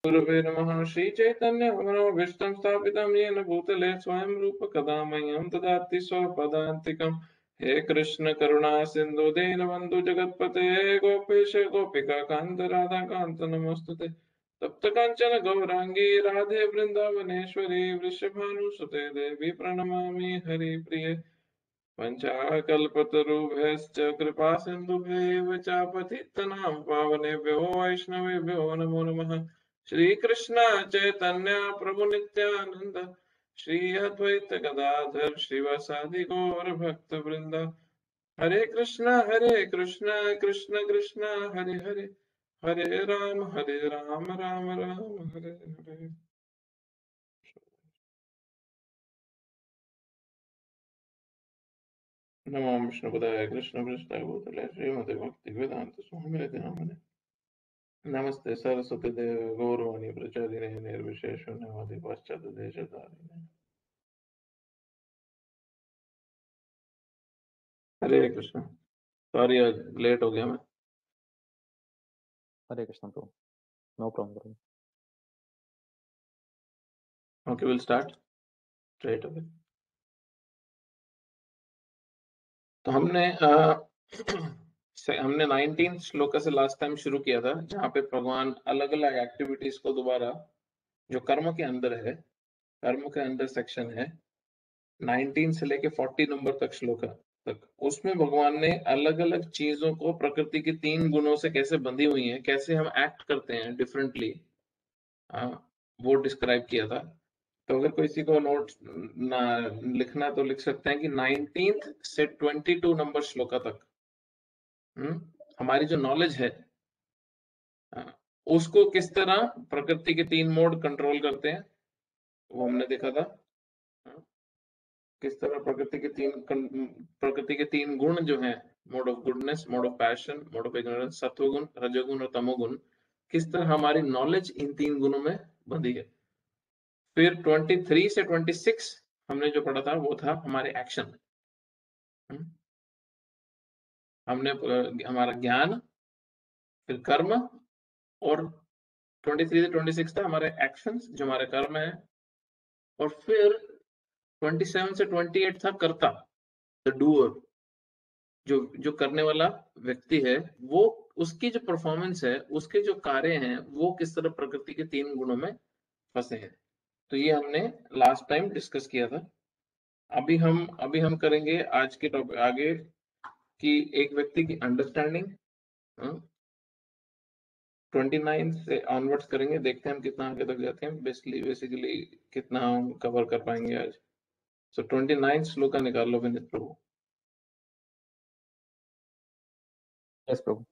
गुरुवे नमः। श्रीचैतन्यमनोभीष्टं स्थापितं येन भूतले स्वयं रूप कदा मह्यं ददाति स्वपदान्तिकम्। हे कृष्ण करुणा सिन्धु दीनबन्धु जगत्पते गोपेश गोपिका कान्त राधा कान्त नमोस्तुते। तप्त काञ्चन गौरांगी राधे वृन्दावनेश्वरी वृषभानुसुते देवी प्रणमामि हरिप्रिये। पञ्चाकल्पतरुभ्यश्च कृपा सिन्धुभ्यैव च पतितनां पावनेभ्यो वैष्णवेभ्यो नमो नमः। श्रीकृष्ण चैतन्य प्रभु नित्यानंद श्री अद्वैत गदाधर शिवसादि गौर भक्त वृंद। हरे कृष्ण कृष्ण कृष्ण हरे हरे, हरे राम राम राम हरे हरे। नमो विष्णुपदाय कृष्ण पृष्ठाय भूतले श्रीमते भक्ति वेदांत स्वामी नामिने। नमस्ते सरस्वती देव गौरवाणी प्रचारिणे निर्विशेष शून्यवादी पाश्चात्य देशधारिणे। हरे कृष्ण। सॉरी आज लेट हो गया मैं। Hare Krishna bro, no problem bro. Okay will start straight away. तो हमने 19 श्लोक से लास्ट टाइम शुरू किया था, जहाँ पे भगवान अलग अलग एक्टिविटीज को दोबारा, जो कर्म के अंदर है, कर्म के अंदर सेक्शन है 19 से लेके 40 नंबर तक श्लोक तक, उसमें भगवान ने अलग अलग चीजों को प्रकृति के 3 गुणों से कैसे बंधी हुई है, कैसे हम एक्ट करते हैं डिफरेंटली, वो डिस्क्राइब किया था। तो अगर किसी को नोट ना लिखना तो लिख सकते हैं कि 19 से 22 नंबर श्लोक तक हमारी जो नॉलेज है उसको किस तरह प्रकृति के 3 मोड कंट्रोल करते हैं, वो हमने देखा था। किस तरह प्रकृति के 3 गुण जो हैं, mode of goodness, mode of passion, mode of ignorance, सत्वगुण, रजोगुण और तमोगुण, किस तरह हमारी नॉलेज इन 3 गुणों में बंधी है। फिर 23 से 26 हमने जो पढ़ा था वो था हमारे एक्शन। हमने हमारा ज्ञान, फिर कर्म, और 23 से 26 था हमारे एक्शंस जो हमारे कर्म है, और फिर 27 से 28 था कर्ता, द डूअर, जो करने वाला व्यक्ति है, वो उसकी जो परफॉर्मेंस है, उसके जो कार्य हैं, वो किस तरह प्रकृति के 3 गुणों में फंसे हैं। तो ये हमने लास्ट टाइम डिस्कस किया था। अभी हम करेंगे आज के टॉपिक आगे कि एक व्यक्ति की अंडरस्टैंडिंग 29 से ऑनवर्ड्स करेंगे, देखते हैं हम कितना आगे तक जाते हैं, बेसिकली कितना हम कवर कर पाएंगे आज। सो 29 श्लोक का निकाल लो विनीत प्रभु। यस प्रभु।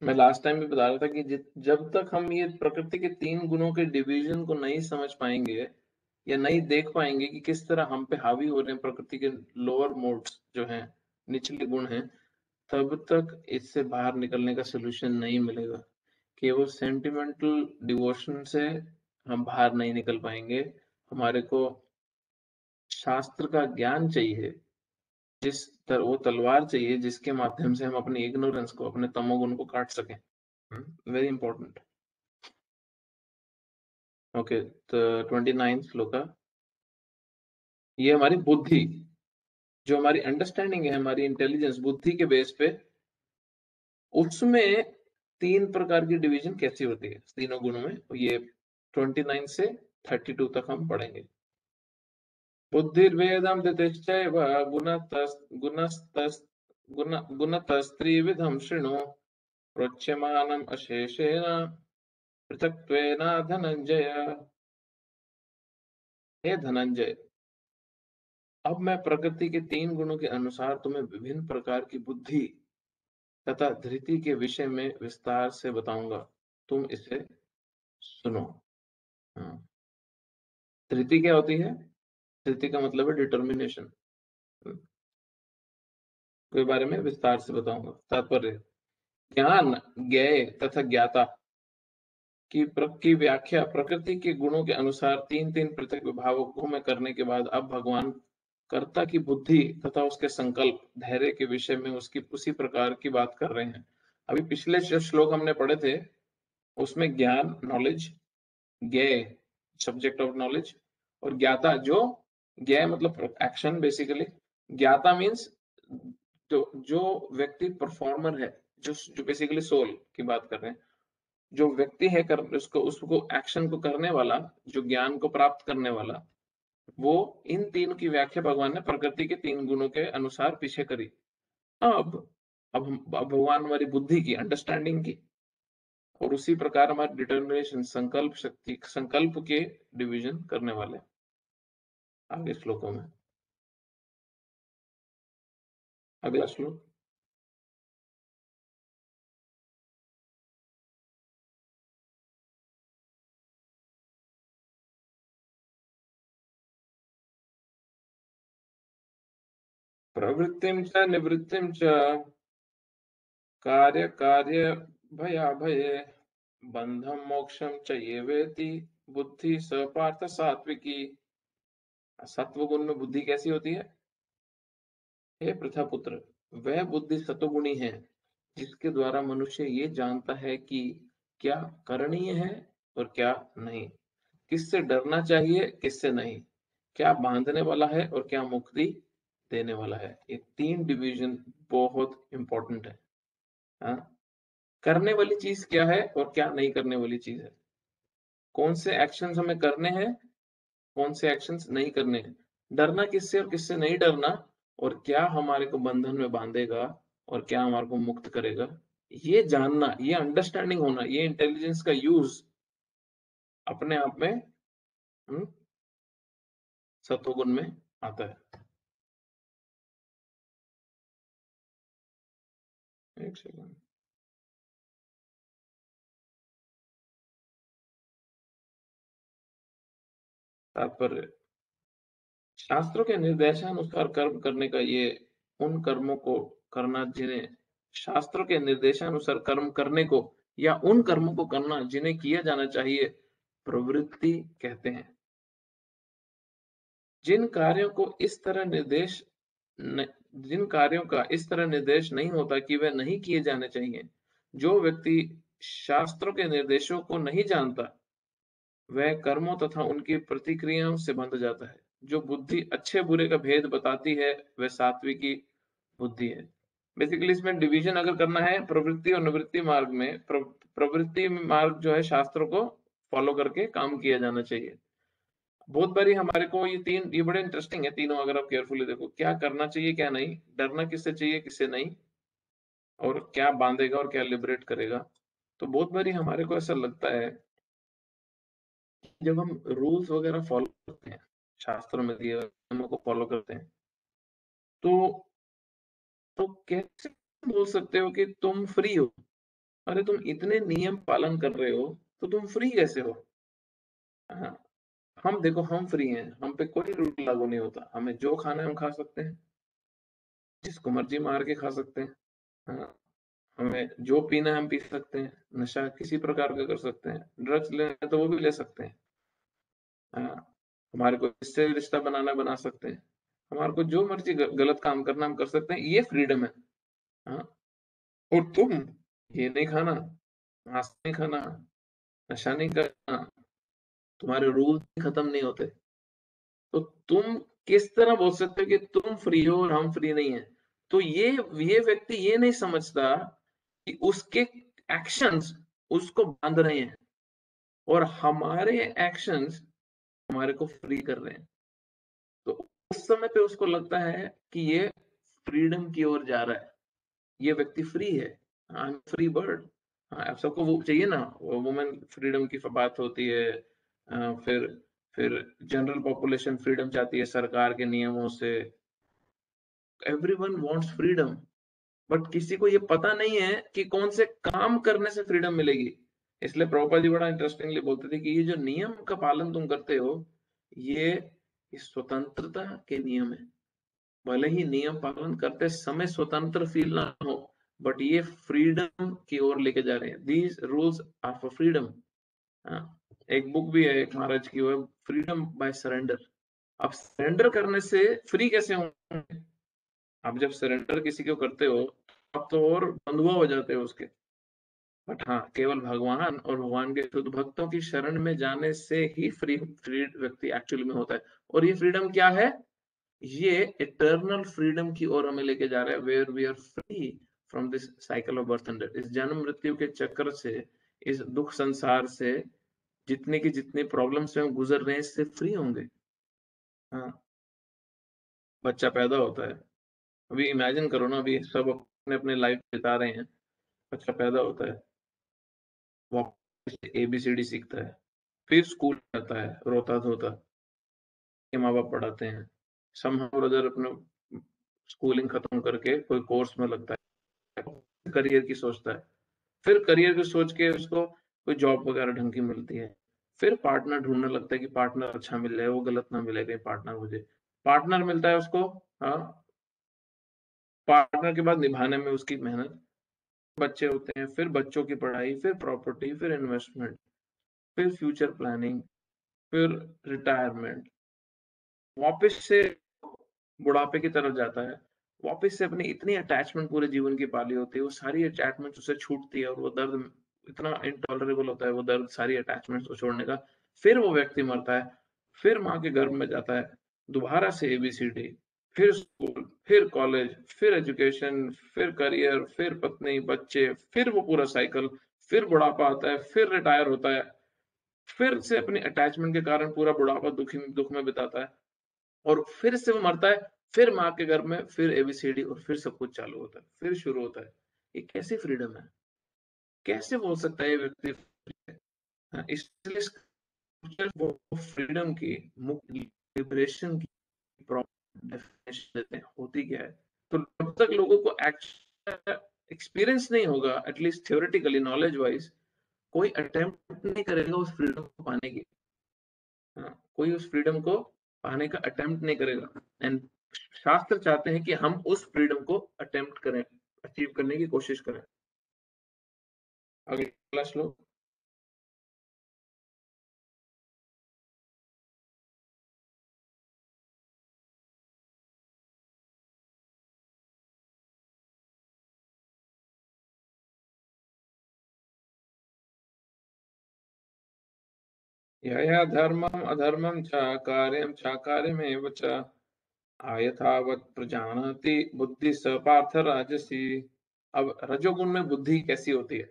मैं लास्ट टाइम भी बता रहा था कि जब तक हम ये प्रकृति के 3 गुणों के डिवीजन को नहीं समझ पाएंगे या नहीं देख पाएंगे कि किस तरह हम पे हावी हो रहे हैं प्रकृति के लोअर मोड्स जो हैं, निचले गुण हैं, तब तक इससे बाहर निकलने का सोल्यूशन नहीं मिलेगा। केवल सेंटिमेंटल डिवोशन से हम बाहर नहीं निकल पाएंगे। हमारे को शास्त्र का ज्ञान चाहिए, वो तलवार चाहिए जिसके माध्यम से हम अपनी इग्नोरेंस को, अपने तमोगुण को काट सकें। Very important. ओके, तो 29 श्लोक, ये हमारी बुद्धि, जो हमारी अंडरस्टैंडिंग है, हमारी इंटेलिजेंस, बुद्धि के बेस पे, उसमें 3 प्रकार की डिवीजन कैसी होती है तीनों गुणों में, ये 29 से 32 तक हम पढ़ेंगे। बुद्धिर्वेदं दितिश्चैव गुणतस्त्रिविधं शृणु प्रोच्यमानम् अशेषेण पृथक्त्वेन धनंजय। हे धनंजय, अब मैं प्रकृति के 3 गुणों के अनुसार तुम्हें विभिन्न प्रकार की बुद्धि तथा धृति के विषय में विस्तार से बताऊंगा, तुम इसे सुनो। धृति क्या होती है? धृति का मतलब है डिटर्मिनेशन। के बारे में विस्तार से बताऊंगा। तात्पर्य, ज्ञान, ज्ञेय तथा ज्ञाता की व्याख्या प्रकृति के गुणों के अनुसार तीन तीन पृथक विभागों में करने के बाद अब भगवान कर्ता की बुद्धि तथा उसके संकल्प धैर्य के विषय में उसकी उसी प्रकार की बात कर रहे हैं। अभी पिछले जो श्लोक हमने पढ़े थे उसमें ज्ञान, नॉलेज, ज्ञेय सब्जेक्ट ऑफ नॉलेज, और ज्ञाता जो ज्ञेय मतलब एक्शन बेसिकली, ज्ञाता मीन्स जो व्यक्ति परफॉर्मर है, जो बेसिकली सोल की बात कर रहे हैं, जो व्यक्ति है उसको एक्शन को करने वाला, जो ज्ञान को प्राप्त करने वाला, वो इन तीन की व्याख्या भगवान ने प्रकृति के तीन गुणों के अनुसार पीछे करी। अब भगवान हमारी बुद्धि की, अंडरस्टैंडिंग की, और उसी प्रकार हमारे डिटर्मिनेशन, संकल्प शक्ति, संकल्प के डिवीजन करने वाले आगे श्लोकों में। अगला श्लोक, प्रवृत्तिं च निवृत्तिं च कार्य कार्य भयाभये बंधम मोक्षम च ये वेति बुद्धि स पार्थ सात्विकी। सत्वगुण में बुद्धि कैसी होती है? हे प्रथापुत्र, वह बुद्धि सतोगुणी है जिसके द्वारा मनुष्य ये जानता है कि क्या करणीय है और क्या नहीं, किससे डरना चाहिए, किससे नहीं, क्या बांधने वाला है और क्या मुक्ति देने वाला है। ये तीन डिवीजन बहुत इंपॉर्टेंट है। हाँ? करने वाली चीज क्या है और क्या नहीं करने वाली चीज है, कौन से एक्शंस हमें करने हैं, कौन से एक्शंस नहीं करने हैं, डरना किससे और किससे नहीं डरना, और क्या हमारे को बंधन में बांधेगा और क्या हमारे को मुक्त करेगा, ये जानना, ये अंडरस्टैंडिंग होना, ये इंटेलिजेंस का यूज अपने आप में सत्वगुण में आता है। एक सेकंड, तात्पर्य, शास्त्रों के निर्देशानुसार कर्म करने का ये उन कर्मों को करना जिन्हें शास्त्रों के निर्देशानुसार कर्म करने को या उन कर्मों को करना जिन्हें किया जाना चाहिए प्रवृत्ति कहते हैं। जिन कार्यों को इस तरह निर्देश न, जिन कार्यों का इस तरह निर्देश नहीं होता कि वह नहीं किए जाने चाहिए, जो व्यक्ति शास्त्रों के निर्देशों को नहीं जानता वह कर्मों तथा उनकी प्रतिक्रियाओं से बंध जाता है। जो बुद्धि अच्छे बुरे का भेद बताती है वह सात्विकी बुद्धि है। बेसिकली इसमें डिवीजन अगर करना है प्रवृत्ति और निवृत्ति मार्ग में, प्रवृत्ति मार्ग जो है शास्त्रों को फॉलो करके काम किया जाना चाहिए। बहुत बारी हमारे को ये बड़े इंटरेस्टिंग है तीनों, अगर आप केयरफुली देखो क्या करना चाहिए क्या नहीं, डरना किससे चाहिए किससे नहीं, और क्या बांधेगा और क्या लिबरेट करेगा। तो बहुत बारी हमारे को ऐसा लगता है जब हम रूल्स वगैरह फॉलो करते हैं, शास्त्रों में दिए हुए नियमों को फॉलो करते हैं, तो कैसे बोल सकते हो कि तुम फ्री हो? अरे तुम इतने नियम पालन कर रहे हो तो तुम फ्री कैसे हो? हाँ, हम देखो हम फ्री हैं, हम पे कोई रूल लागू नहीं होता, हमें जो खाना है हम खा सकते हैं, जिसको मर्जी मार के खा सकते हैं। हाँ, हमें जो पीना है हम पी सकते हैं, नशा किसी प्रकार का कर सकते हैं, ड्रग्स लेना है तो वो भी ले सकते हैं। हाँ, हमारे को इससे रिश्ता बनाना बना सकते हैं, हमारे को जो मर्जी गलत काम करना हम कर सकते हैं, ये फ्रीडम है। हाँ, और तुम ये नहीं खाना, मांस नहीं खाना, नशा नहीं करना, तुम्हारे रूल खत्म नहीं होते, तो तुम किस तरह बोल सकते हो कि तुम फ्री हो और हम फ्री नहीं है? तो ये व्यक्ति ये नहीं समझता कि उसके एक्शंस उसको बांध रहे हैं और हमारे एक्शंस हमारे को फ्री कर रहे हैं। तो उस समय पे उसको लगता है कि ये फ्रीडम की ओर जा रहा है, ये व्यक्ति फ्री है, आई एम फ्री बर्ड। हाँ, सबको वो चाहिए ना, वुमेन फ्रीडम की बात होती है, फिर जनरल पॉपुलेशन फ्रीडम चाहती है सरकार के नियमों से। एवरीवन वांट्स फ्रीडम, बट किसी को ये पता नहीं है कि कौन से काम करने से फ्रीडम मिलेगी। इसलिए प्रभुपाद जी बड़ा इंटरेस्टिंगली बोलते थे कि ये जो नियम का पालन तुम करते हो ये स्वतंत्रता के नियम है। भले ही नियम पालन करते समय स्वतंत्र फील ना हो, बट ये फ्रीडम की ओर लेके जा रहे हैं। These rules are for freedom. एक बुक भी है एक महाराज की, वो है फ्रीडम बाय सरेंडर। आप सरेंडर करने से फ्री कैसे होंगे? आप जब सरेंडर किसी को करते हो, आप तो और बंधुआ हो जाते हो उसके। बट हाँ, केवल भगवान और भगवान के शुद्ध भक्तों की शरण में जाने से ही फ्री व्यक्ति एक्चुअली में होता है। और ये फ्रीडम क्या है? ये इटर्नल फ्रीडम की ओर हमें लेके जा रहा है, where we are free from this cycle of birth and death. इस जन्म मृत्यु के चक्र से, इस दुख संसार से, जितने की जितनी प्रॉब्लम से हम गुजर रहे हैं, इससे फ्री होंगे। हाँ, बच्चा पैदा होता है। अभी इमेजिन करो ना, अभी सब अपने अपने लाइफ बिता रहे हैं, बच्चा पैदा होता है, वापस एबीसीडी सीखता है, फिर स्कूल जाता है रोता धोता, के माँ बाप पढ़ाते हैं, समहाउ और अदर अपने स्कूलिंग खत्म करके कोई कोर्स में लगता है, करियर की सोचता है, फिर करियर की सोच के उसको कोई जॉब वगैरह ढंग की मिलती है, फिर पार्टनर ढूंढने लगता है कि पार्टनर अच्छा मिल जाए, वो गलत ना मिले कहीं पार्टनर मुझे, पार्टनर मिलता है उसको। हाँ, पार्टनर के बाद निभाने में उसकी मेहनत, बच्चे होते हैं, फिर बच्चों की पढ़ाई, फिर प्रॉपर्टी, फिर इन्वेस्टमेंट, फिर फ्यूचर प्लानिंग, फिर रिटायरमेंट, वापस से बुढ़ापे की तरफ जाता है, वापस से अपनी इतनी अटैचमेंट पूरे जीवन की पाली होती है, वो सारी अटैचमेंट उसे छूटती है और वो दर्द इतना इंटॉलरेबल होता है, वो दर्द सारी अटैचमेंट्स को छोड़ने का। फिर वो व्यक्ति मरता है, फिर माँ के गर्भ में जाता है, दोबारा से एबीसीडी, फिर स्कूल, फिर कॉलेज, फिर एजुकेशन, फिर करियर, फिर पत्नी, बच्चे, फिर वो पूरा साइकिल, फिर बुढ़ापा आता है, फिर रिटायर होता है, फिर से अपनी अटैचमेंट के कारण पूरा बुढ़ापा दुख में बिताता है। और फिर से वो मरता है, फिर माँ के गर्भ में, फिर एबीसीडी और फिर सब कुछ चालू होता है, फिर शुरू होता है। ये कैसी फ्रीडम है? कैसे बोल सकता है ये व्यक्ति फ्री है? इसलिए स्क्रिप्चर वो फ्रीडम की, मुक्ति, लिबरेशन की प्रॉपर डेफिनेशन देते हैं, होती क्या है? तो जब तक लोगों को एक्चुअल एक्सपीरियंस नहीं होगा, एटलीस्ट थ्योरेटिकली नॉलेज वाइज, कोई अटेम्प्ट नहीं करेगा उस फ्रीडम को पाने की। कोई उस फ्रीडम को पाने का अटेम्प्ट नहीं करेगा। एंड शास्त्र चाहते हैं कि हम उस फ्रीडम को अटेम्प्ट करें, अचीव करने की कोशिश करें। अगला श्लोक। यया धर्मम अधर्मम च कार्यम चाकार्यमेव च आयथावत् प्रजानाति बुद्धि स पार्थ राजसी। अब रजोगुण में बुद्धि कैसी होती है,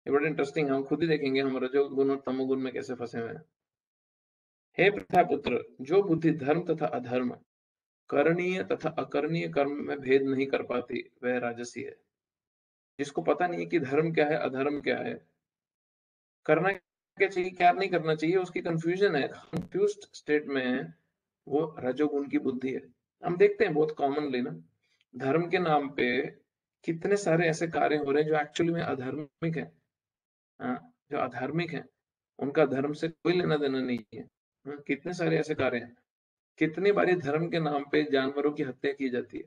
ये बड़ा इंटरेस्टिंग है, हम खुद ही देखेंगे हम रजोगुण और तमोगुण में कैसे फंसे हुए हैं। हे प्रथापुत्र, जो बुद्धि धर्म तथा अधर्म, करणीय तथा अकरणीय कर्म में भेद नहीं कर पाती, वह राजसी है। जिसको पता नहीं है कि धर्म क्या है, अधर्म क्या है, करना क्या चाहिए, क्या नहीं करना चाहिए, उसकी कंफ्यूजन है, कंफ्यूज्ड स्टेट में है, वो रजोगुण की बुद्धि है। हम देखते हैं बहुत कॉमनली ना, धर्म के नाम पे कितने सारे ऐसे कार्य हो रहे हैं जो एक्चुअली में अधार्मिक है। हाँ, जो अधार्मिक है, उनका धर्म से कोई लेना देना नहीं है। हाँ, कितने सारे ऐसे कार्य हैं, कितनी बारी धर्म के नाम पे जानवरों की हत्या की जाती है।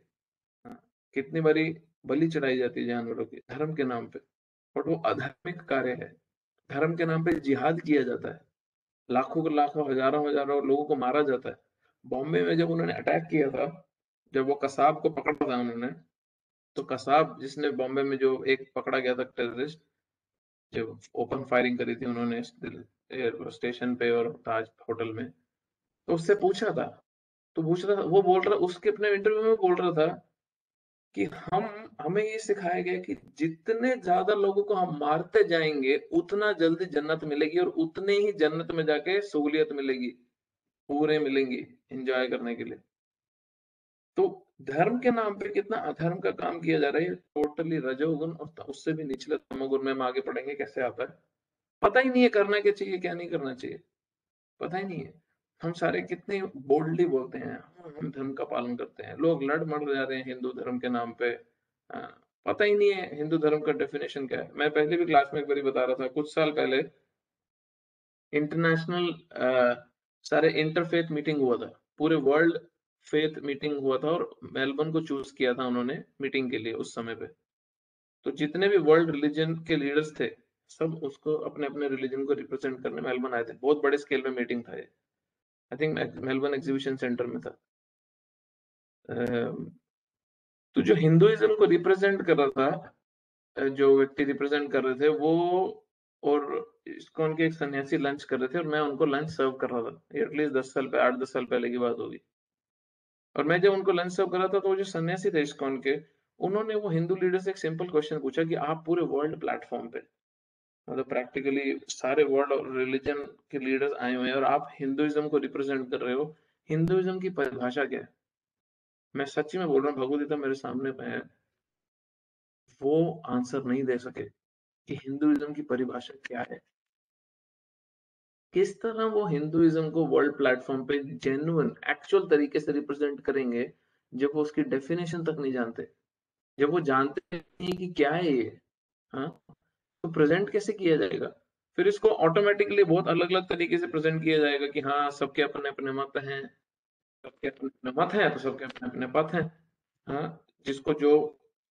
हाँ, कितनी बारी बलि चढ़ाई जाती है जानवरों की धर्म के नाम पे, बट वो अधार्मिक कार्य है। धर्म के नाम पे जिहाद किया जाता है, लाखों के लाखों, हजारों हजारों लोगों को मारा जाता है। बॉम्बे में जब उन्होंने अटैक किया था, जब वो कसाब को पकड़ा था उन्होंने, तो कसाब जिसने बॉम्बे में जो एक पकड़ा गया था टेररिस्ट, जब ओपन फायरिंग करी थी उन्होंने एयर स्टेशन पे और ताज होटल में, तो उससे पूछा था, तो पूछ रहा था, वो बोल रहा, उसके अपने इंटरव्यू में बोल रहा था कि हमें ये सिखाया गया कि जितने ज्यादा लोगों को हम मारते जाएंगे, उतना जल्दी जन्नत मिलेगी और उतने ही जन्नत में जाके सहूलियत मिलेगी, पूरे मिलेंगी एंजॉय करने के लिए। तो धर्म के नाम पे कितना अधर्म का काम किया जा रहा है, टोटली रजोगुण और उससे भी निचले तमोगुण में हम आगे पढ़ेंगे कैसे आता है। पता ही नहीं है करना क्या चाहिए, क्या नहीं करना चाहिए, पता ही नहीं है। हम सारे कितने बोल्डली बोलते हैं, हाँ, हम धर्म का पालन करते हैं, लोग लड़ मर जा रहे हैं हिंदू धर्म के नाम पे। पता ही नहीं है हिंदू धर्म का डेफिनेशन क्या है। मैं पहले भी क्लास में एक बार बता रहा था, कुछ साल पहले इंटरनेशनल सारे इंटरफेथ मीटिंग हुआ था, पूरे वर्ल्ड फेथ मीटिंग हुआ था और मेलबर्न को चूज किया था उन्होंने मीटिंग के लिए उस समय पे। तो जितने भी वर्ल्ड रिलीजन के लीडर्स थे, सब उसको अपने-अपने रिलीजन को रिप्रेजेंट करने मेलबर्न आए थे। बहुत बड़े स्केल पे मीटिंग था ये। I think Melbourne exhibition centre में था। तो जो हिंदुइज्म को रिप्रेजेंट कर रहा था, जो व्यक्ति रिप्रेजेंट कर रहे थे वो और इस्कॉन के एक सन्यासी लंच कर रहे थे और मैं उनको लंच सर्व कर रहा था। एटलीस्ट 10 साल पे 8-10 साल पहले की बात होगी। और मैं जब उनको लंच सर्व कर रहा था तो वो जो सन्यासी थे इस्कॉन के, उन्होंने वो हिंदू लीडर से एक सिंपल क्वेश्चन पूछा कि आप पूरे वर्ल्ड प्लेटफॉर्म पे, मतलब प्रैक्टिकली सारे वर्ल्ड और रिलीजन के लीडर्स आए हुए हैं और आप हिंदुइज्म को रिप्रेजेंट कर रहे हो, हिंदुइज्म की परिभाषा क्या है? मैं सच्ची में बोल रहा हूँ, भगवद गीता मेरे सामने है, वो आंसर नहीं दे सके कि हिंदुइज्म की परिभाषा क्या है। किस तरह वो हिंदुइज्म को वर्ल्ड प्लेटफॉर्म पे जेन्युइन एक्चुअल तरीके से रिप्रेजेंट करेंगे जब वो उसकी डेफिनेशन तक नहीं जानते, जब वो जानते नहीं कि क्या है ये, हाँ, तो प्रेजेंट कैसे किया जाएगा? फिर इसको ऑटोमेटिकली बहुत अलग-अलग तरीके से प्रेजेंट किया जाएगा कि हाँ, सबके अपने-अपने मत हैं, सबके अपने-अपने मत हैं, तो सबके अपने-अपने पथ हैं। हाँ, जिसको जो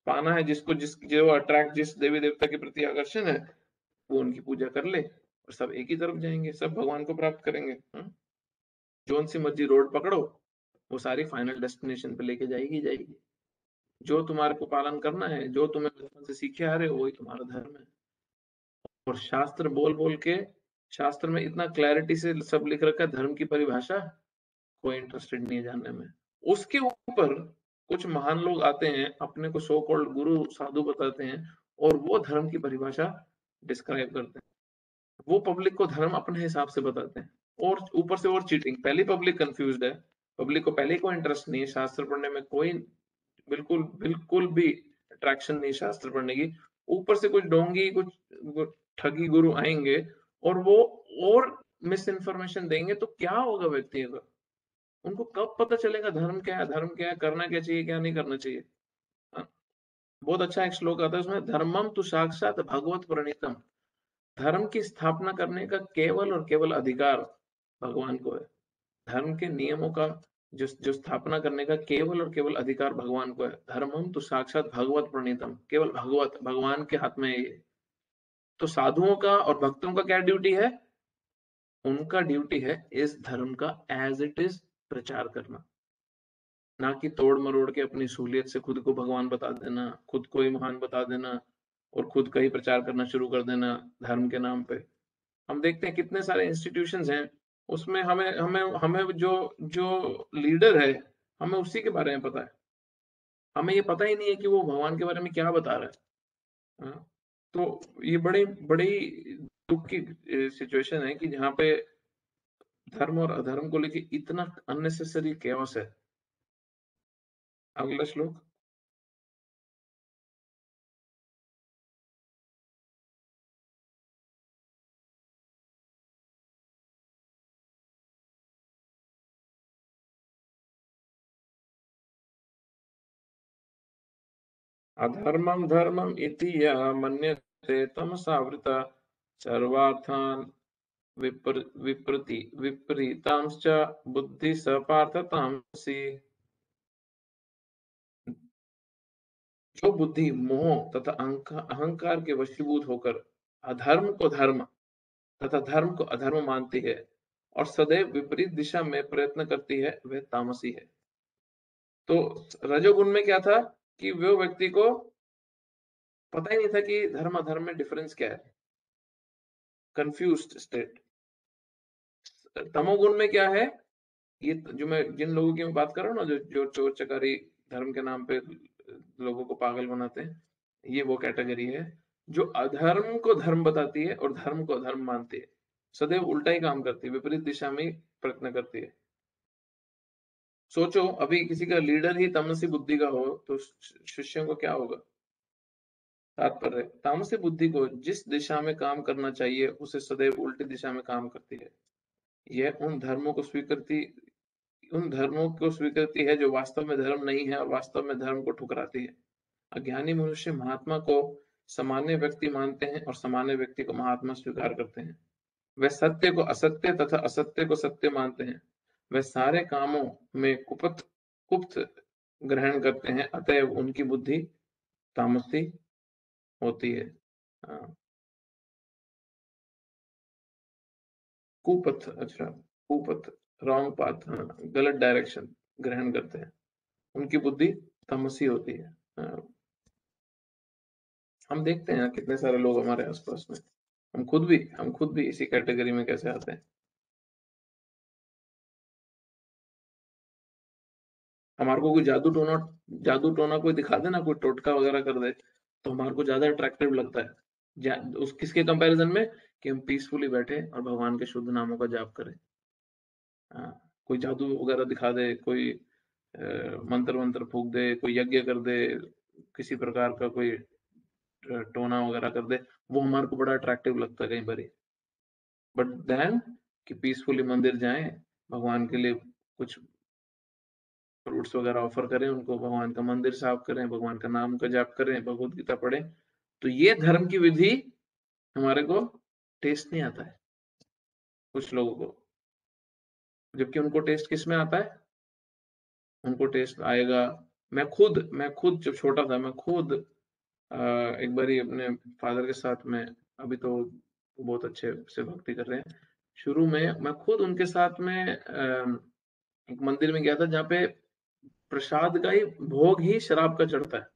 पाना है, जिसको जो अट्रैक्ट जिस देवी देवता के प्रति आकर्षण है, वो उनकी पूजा कर ले और सब एक ही तरफ जाएंगे, सब भगवान को प्राप्त करेंगे। जोन सी मर्जी रोड पकड़ो, वो सारी फाइनल डेस्टिनेशन पे लेके जाएगी जाएगी। जो तुम्हारे को पालन करना है, जो तुम्हें बचपन से सीखे आ रहे हो, वही तुम्हारा धर्म है। और शास्त्र बोल बोल के, शास्त्र में इतना क्लैरिटी से सब लिख रखा है, धर्म की परिभाषा कोई इंटरेस्टेड नहीं है जानने में। उसके ऊपर कुछ महान लोग आते हैं, अपने को सो कॉल्ड गुरु साधु बताते हैं और वो धर्म की परिभाषा डिस्क्राइब करते हैं। वो पब्लिक को धर्म अपने हिसाब से बताते हैं और ऊपर से और चीटिंग। पहली पब्लिक कंफ्यूज्ड है, पब्लिक को पहले कोई इंटरेस्ट नहीं है शास्त्र पढ़ने में, कोई बिल्कुल बिल्कुल भी अट्रैक्शन नहीं शास्त्र पढ़ने की। ऊपर से कुछ डोंगी, कुछ ठगी गुरु आएंगे और वो और मिस इन्फॉर्मेशन देंगे, तो क्या होगा व्यक्ति का? उनको कब पता चलेगा धर्म क्या है, धर्म क्या है, करना क्या चाहिए, क्या नहीं करना चाहिए? हाँ, बहुत अच्छा एक श्लोक आता है उसमें, धर्मम तु साक्षात भगवत प्रणीतम। धर्म की स्थापना करने का केवल और केवल अधिकार भगवान को है। धर्म के नियमों का जो जो स्थापना करने का केवल और केवल अधिकार भगवान को है। धर्मम तो साक्षात भगवत प्रणीतम, केवल भगवत भगवान के हाथ में है ये। तो साधुओं का और भक्तों का क्या ड्यूटी है? उनका ड्यूटी है इस धर्म का एज इट इज प्रचार करना, ना कि तोड़ मरोड़ के अपनी सहूलियत से खुद को भगवान बता देना, खुद को ही महान बता देना और खुद का ही प्रचार करना शुरू कर देना धर्म के नाम पे। हम देखते हैं कितने सारे इंस्टीट्यूशंस हैं, उसमें हमें हमें हमें जो जो लीडर है, हमें उसी के बारे में पता है। हमें ये पता ही नहीं है कि वो भगवान के बारे में क्या बता रहा है। हाँ? तो ये बड़ी बड़ी दुख की सिचुएशन है कि जहाँ पे धर्म और अधर्म को लेके इतना अननेसेसरी केओस है। अगला श्लोक। अधर्मं धर्मम् इति या मन्यते तमसावृता सर्वार्थान् विपरीतांश्च बुद्धि स पार्थ तामसी। जो बुद्धि मोह तथा अहंकार के वशीभूत होकर अधर्म को धर्म तथा धर्म को अधर्म मानती है और सदैव विपरीत दिशा में प्रयत्न करती है, वह तामसी है। तो रजोगुण में क्या था कि वो व्यक्ति को पता ही नहीं था कि धर्म अधर्म में डिफरेंस क्या है, कंफ्यूज्ड स्टेट। तमोगुण में क्या है, ये जो मैं जिन लोगों की मैं बात कर रहा हूँ ना, जो जो चोर चकारी धर्म के नाम पे लोगों को पागल बनाते हैं, ये वो कैटेगरी है जो अधर्म को धर्म बताती है और धर्म को अधर्म मानती है, सदैव उल्टा ही काम करती है, विपरीत दिशा में प्रयत्न करती है। सोचो अभी किसी का लीडर ही तामसी बुद्धि का हो तो शिष्यों को क्या होगा? तात्पर्य, तामसी बुद्धि को जिस दिशा में काम करना चाहिए उसे सदैव उल्टी दिशा में काम करती है। यह उन धर्मों को स्वीकृति है जो वास्तव में धर्म नहीं है और वास्तव में धर्म को ठुकराती है। अज्ञानी मनुष्य महात्मा को सामान्य व्यक्ति मानते हैं और सामान्य व्यक्ति को महात्मा स्वीकार करते हैं। वे सत्य को असत्य तथा असत्य को सत्य मानते हैं। वे सारे कामों में कुपथ गुप्त ग्रहण करते हैं, अतएव उनकी बुद्धि तामसी होती है। कुपथ, अच्छा कुपथ, रॉन्ग पाथ, गलत डायरेक्शन ग्रहण करते हैं, उनकी बुद्धि तामसी होती है। हम देखते हैं कितने सारे लोग हमारे आसपास में, हम खुद भी इसी कैटेगरी में कैसे आते हैं। हमारे को कोई जादू टोना कोई दिखा दे ना, कोई टोटका वगैरह कर दे, तो हमारे को ज्यादा अट्रैक्टिव लगता है उस किसके कंपैरिजन में, कि हम पीसफुली बैठे और भगवान के शुद्ध नामों का जाप करें। कोई जादू वगैरह दिखा दे, कोई मंत्र वंत्र फूक दे, कोई यज्ञ कर दे, किसी प्रकार का कोई टोना वगैरह कर दे, वो हमारे को बड़ा अट्रैक्टिव लगता है कई बार। बट देन कि पीसफुली मंदिर जाएं, भगवान के लिए कुछ फ्रूट्स वगैरह ऑफर करें उनको, भगवान का मंदिर साफ करें, भगवान का नाम का जाप करें, भगवत गीता पढ़ें, तो ये धर्म की विधि हमारे को टेस्ट नहीं आता है कुछ लोगों को, जबकि उनको टेस्ट किस में आता है, उनको टेस्ट आएगा। मैं खुद जब छोटा था, मैं खुद एक बारी अपने फादर के साथ में, अभी तो बहुत अच्छे से भक्ति कर रहे हैं, शुरू में मैं खुद उनके साथ में एक मंदिर में गया था जहाँ पे प्रसाद का ही भोग ही शराब का चढ़ता है।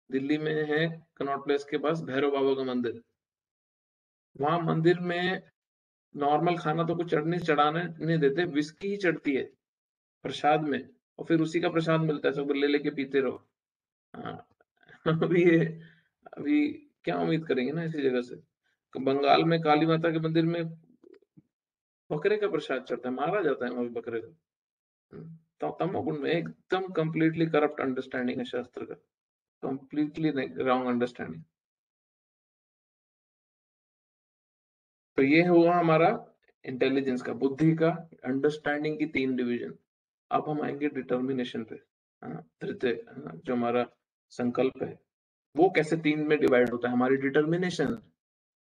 दिल्ली में है कनॉट प्लेस के पास भैरव बाबा का मंदिर, वहां मंदिर में नॉर्मल खाना तो कुछ चढ़ाने नहीं देते, विस्की ही चढ़ती है प्रसाद में, और फिर उसी का प्रसाद मिलता है, सब ले लेके पीते रहो। हाँ। अभी क्या उम्मीद करेंगे ना ऐसी जगह से। बंगाल में काली माता के मंदिर में बकरे का प्रसाद चढ़ता है, मारा जाता है वहां बकरे को। तो तमोगुण में एकदम कंप्लीटली करप्ट अंडरस्टैंडिंग है शास्त्र का, कंप्लीटली रॉन्ग अंडरस्टैंडिंग। तो ये हुआ हमारा इंटेलिजेंस का, बुद्धि का, अंडरस्टैंडिंग की तीन डिवीजन। अब हम आएंगे डिटर्मिनेशन पे। तृतीय जो हमारा संकल्प है, वो कैसे तीन में डिवाइड होता है। हमारी डिटर्मिनेशन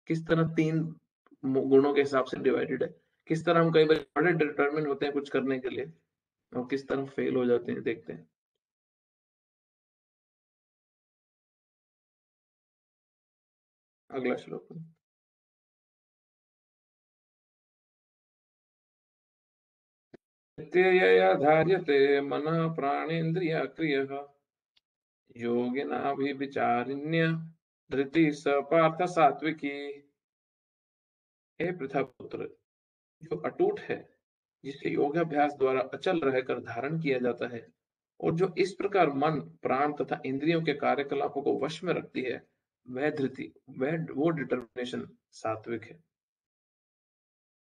किस तरह तीन गुणों के हिसाब से डिवाइडेड है, किस तरह हम कई बार बड़े डिटर्मिन होते हैं कुछ करने के लिए और किस तरह फेल हो जाते हैं, देखते हैं। अगला श्लोक। नित्यया धार्यते मनः प्राणेन्द्रिय क्रियः योगिनाभिविचारिण्य धृति स पार्थ सात्विकी। हे पृथा पुत्र, जो अटूट है, जिसके योगाभ्यास द्वारा अचल रहकर धारण किया जाता है, और जो इस प्रकार मन प्राण तथा इंद्रियों के कार्यकलापों को वश में रखती है, वह धृति, वह वो डिटर्मिनेशन सात्विक है।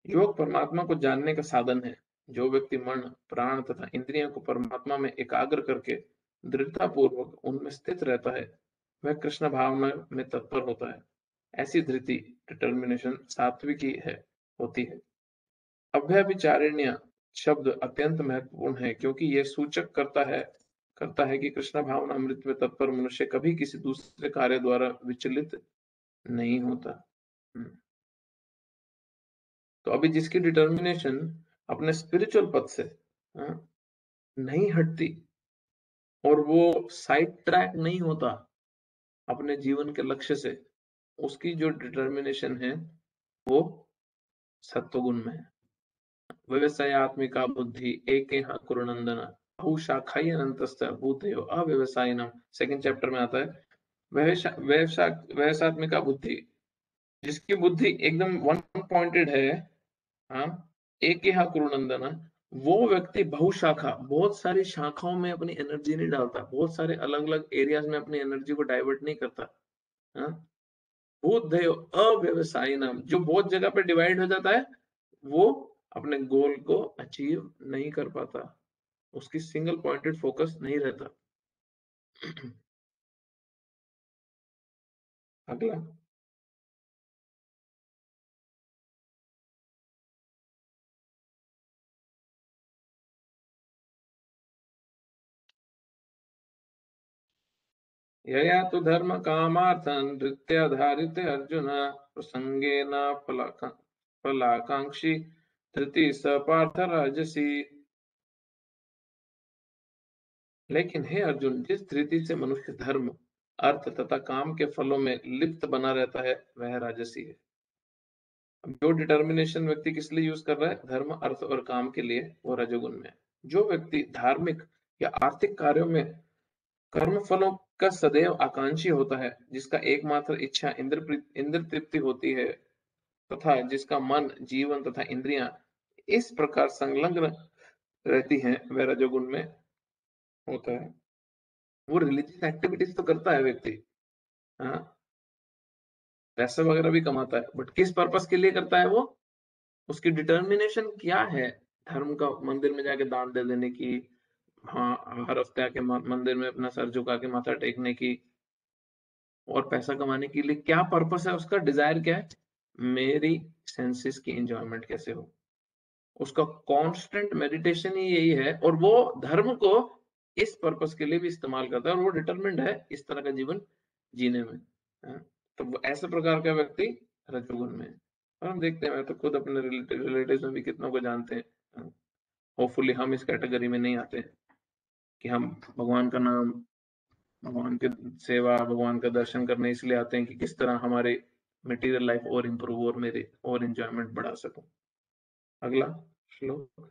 योग परमात्मा को जानने का साधन है। जो व्यक्ति मन प्राण तथा इंद्रियों को परमात्मा में एकाग्र करके दृढ़ता पूर्वक उनमें स्थित रहता है, वह कृष्ण भावना में तत्पर होता है। ऐसी धृति डिटर्मिनेशन सात्विकी है, होती है। अभ्यभिचारिण्य शब्द अत्यंत महत्वपूर्ण है, क्योंकि यह सूचक करता है कि कृष्ण भावना अमृत में तत्पर मनुष्य कभी किसी दूसरे कार्य द्वारा विचलित नहीं होता। तो अभी जिसकी डिटर्मिनेशन अपने स्पिरिचुअल पथ से नहीं हटती, और वो साइड ट्रैक नहीं होता अपने जीवन के लक्ष्य से, उसकी जो डिटर्मिनेशन है वो सत्वगुण में है। व्यवसायत्मिका बुद्धि एकेह कुरुनंदन बहुशाखाय अनंतस्य बुद्धयो अव्यवसायिनम, सेकंड चैप्टर में आता है। व्यवसायत्मिका बुद्धि, जिसकी बुद्धि एकदम वन पॉइंटेड है, हाँ, एक ही कुरुनंदन, वो व्यक्ति बहुशाखा, बहुत सारी शाखाओं में अपनी एनर्जी नहीं डालता, बहुत सारे अलग अलग एरियाज में अपनी एनर्जी को डाइवर्ट नहीं करता। बुद्धयो अव्यवसायिनम, जो बहुत जगह पे डिवाइड हो जाता है, वो अपने गोल को अचीव नहीं कर पाता, उसकी सिंगल पॉइंटेड फोकस नहीं रहता। अगला। यया तो धर्म कामार्थं नृत्याधारित अर्जुन प्रसंगेन फलाकांक्षी धृति स पार्थ राजसी। लेकिन हे अर्जुन, जिस धृति से मनुष्य धर्म, अर्थ तथा काम के फलों में लिप्त बना रहता है, वह राजसी है। जो डिटर्मिनेशन व्यक्ति किस लिए यूज कर रहा है, धर्म, अर्थ और काम के लिए, वो रजोगुण में है। जो व्यक्ति धार्मिक या आर्थिक कार्यों में कर्म फलों का सदैव आकांक्षी होता है, जिसका एकमात्र इच्छा इंद्र तृप्ति होती है, तथा जिसका मन, जीवन तथा इंद्रियां इस प्रकार संलग्न रहती हैं, वह रजोगुण में होता है। वो रिलीजियस एक्टिविटीज तो करता है व्यक्ति, हाँ, पैसा वगैरह भी कमाता है, बट किस पर्पस के लिए करता है वो, उसकी डिटर्मिनेशन क्या है, धर्म का मंदिर में जाके दान दे देने की, हाँ, हर हफ्ते आके मंदिर में अपना सर झुका के माथा टेकने की, और पैसा कमाने के लिए क्या पर्पस है उसका, डिजायर क्या है, मेरी सेंसेस की एंजॉयमेंट कैसे हो। उसका कांस्टेंट मेडिटेशन ही यही है, और वो धर्म को इस पर्पस के लिए भी इस्तेमाल करता है, और वो डिटरमिन्ड है इस तरह का जीवन जीने में, हाँ? तो वो ऐसे प्रकार का व्यक्ति रजोगुण में है। और हम देखते हैं, मैं तो खुद अपने रिलेटिव्स में भी कितनों को जानते हैं, होपफुली हम इस कैटेगरी में नहीं आते कि हम भगवान का नाम, भगवान की सेवा, भगवान का दर्शन करने इसलिए आते हैं कि किस तरह हमारे मटेरियल लाइफ और इम्प्रूव और मेरे और एंजॉयमेंट बढ़ा सकूं। अगला श्लोक।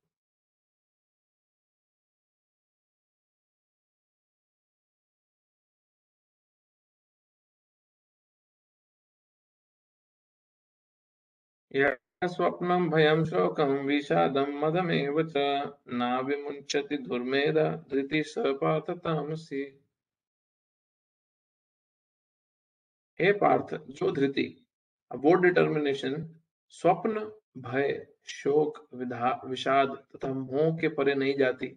यः स्वप्नं भयं शोकं विषादं मदमेव च नाविमुञ्चति दुर्मेधा धृतिः स पार्थ तामसी। हे पार्थ, जो धृति, वो डिटर्मिनेशन, स्वप्न, भय, शोक, विषाद तथा मोह के परे नहीं जाती,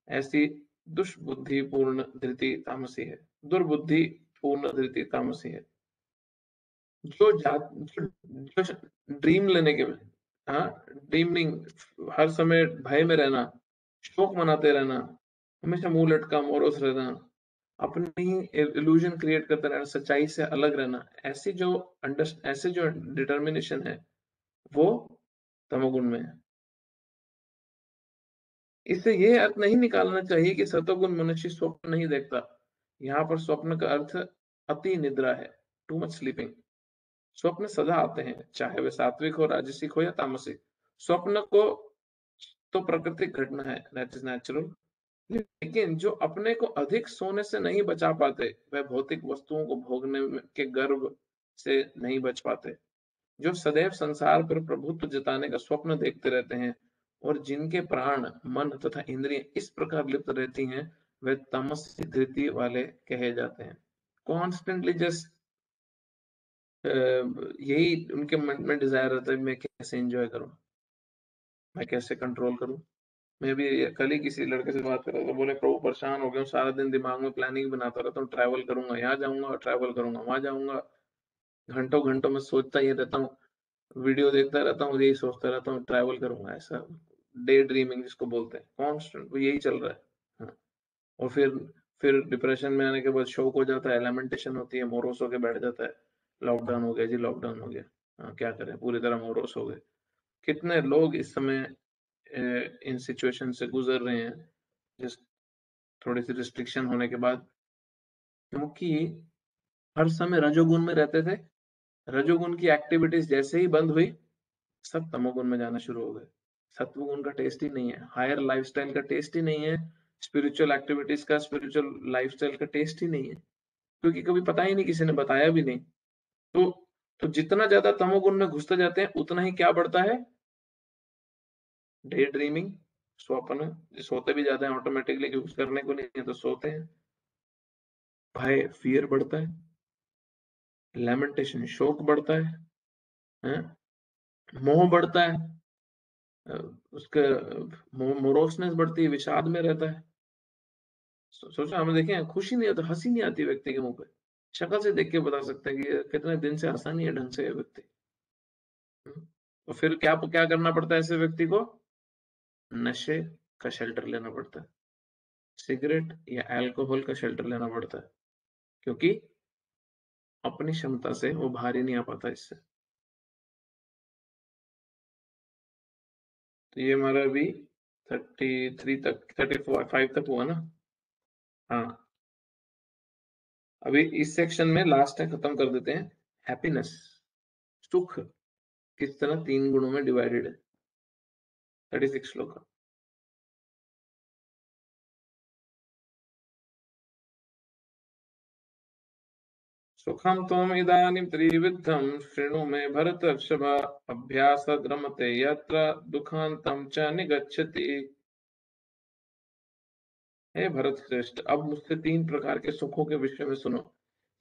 ऐसी दुष्बुद्धि पूर्ण धृति तामसी है। दुर्बुद्धि पूर्ण धृति तामसी है। जो ड्रीम लेने के, हाँ, ड्रीमिंग, हर समय भय में रहना, शोक मनाते रहना, हमेशा मुंह लटका मोरोस रहना, अपनी इल्यूजन क्रिएट करते रहना, सच्चाई से अलग रहना, ऐसे जो डिटर्मिनेशन है, वो तमोगुण में है। इससे ये अर्थ नहीं निकालना चाहिए कि सतोगुण मनुष्य स्वप्न नहीं देखता। यहाँ पर स्वप्न का अर्थ अति निद्रा है, टू मच स्लीपिंग। स्वप्न सदा आते हैं, चाहे वे सात्विक हो, राजसिक हो या तामसिक। स्वप्न को तो प्राकृतिक घटना है, दैट इज नेचुरल, लेकिन जो अपने को अधिक सोने से नहीं बचा पाते, वह भौतिक वस्तुओं को भोगने के गर्व से नहीं बच पाते, जो सदैव संसार पर प्रभुत्व जताने का स्वप्न देखते रहते हैं, और जिनके प्राण, मन तथा इंद्रिय इस प्रकार लिप्त रहती हैं, वे तमस धृति वाले कहे जाते हैं। कॉन्स्टेंटली जस्ट यही उनके मन में डिजायर रहता है, मैं कैसे एंजॉय करूं, मैं कैसे कंट्रोल करूं। मैं भी कल ही किसी लड़के से बात कर रहा था, बोले प्रभु परेशान हो गया हूँ, सारा दिन दिमाग में प्लानिंग बनाता रहता हूँ, ट्रैवल करूंगा, यहाँ जाऊंगा, ट्रैवल करूंगा, वहां जाऊंगा, घंटों घंटों में सोचता ही रहता हूँ, वीडियो देखता रहता हूँ, यही सोचता रहता हूँ, ट्रैवल करूंगा, ऐसा डे ड्रीमिंग जिसको बोलते हैं, कॉन्स्टेंट यही चल रहा है, हाँ। और फिर डिप्रेशन में आने के बाद शौक हो जाता है, लेमेंटेशन होती है, मोरोस होके बैठ जाता है, लॉकडाउन हो गया जी, लॉकडाउन हो गया, हाँ, क्या करें, पूरी तरह मोरोस हो गए। कितने लोग इस समय इन सिचुएशन से गुजर रहे हैं, जिस थोड़ी सी रिस्ट्रिक्शन होने के बाद, क्योंकि हर समय रजोगुण में रहते थे, रजोगुण की एक्टिविटीज जैसे ही बंद हुई, सब तमोगुण में जाना शुरू हो गए। सत्वगुण का टेस्ट ही नहीं है, हायर लाइफस्टाइल का टेस्ट ही नहीं है, स्पिरिचुअल एक्टिविटीज का, स्पिरिचुअल लाइफस्टाइल का टेस्ट ही नहीं है, क्योंकि कभी पता ही नहीं, किसी ने बताया भी नहीं। तो जितना ज्यादा तमोगुण में घुसते जाते हैं, उतना ही क्या बढ़ता है, डे ड्रीमिंग, स्वप्न, सोते भी ज्यादा है ऑटोमेटिकली, कुछ करने को नहीं है तो सोते हैं, भय, फियर बढ़ता है, लेमेंटेशन, शोक बढ़ता है? मोह बढ़ता है, उसका मोरोसनेस बढ़ती है, विषाद में रहता है। सोचो, हम देखें, खुशी नहीं आती, हंसी नहीं आती व्यक्ति के मुंह पे, शक्ल से देख के बता सकते हैं कि ये कितने दिन से हंसा नहीं है ढंग से ये व्यक्ति। तो फिर क्या क्या करना पड़ता है ऐसे व्यक्ति को, नशे का शेल्टर लेना पड़ता है, सिगरेट या अल्कोहल का शेल्टर लेना पड़ता है, क्योंकि अपनी क्षमता से वो बाहर ही नहीं आ पाता इससे। तो ये हमारा अभी 33 तक, 35 तक हुआ ना। हाँ, अभी इस सेक्शन में लास्ट है, खत्म कर देते हैं। हैप्पीनेस, सुख किस तरह 3 गुणों में डिवाइडेड है। 36 श्लोक का। सुखम त्वम इदानीं त्रिविधम शृणु मे भरतर्षभ, अभ्यासाद् रमते यत्र दुःखान्तं च निगच्छति। हे भरत श्रेष्ठ, अब मुझसे 3 प्रकार के सुखों के विषय में सुनो,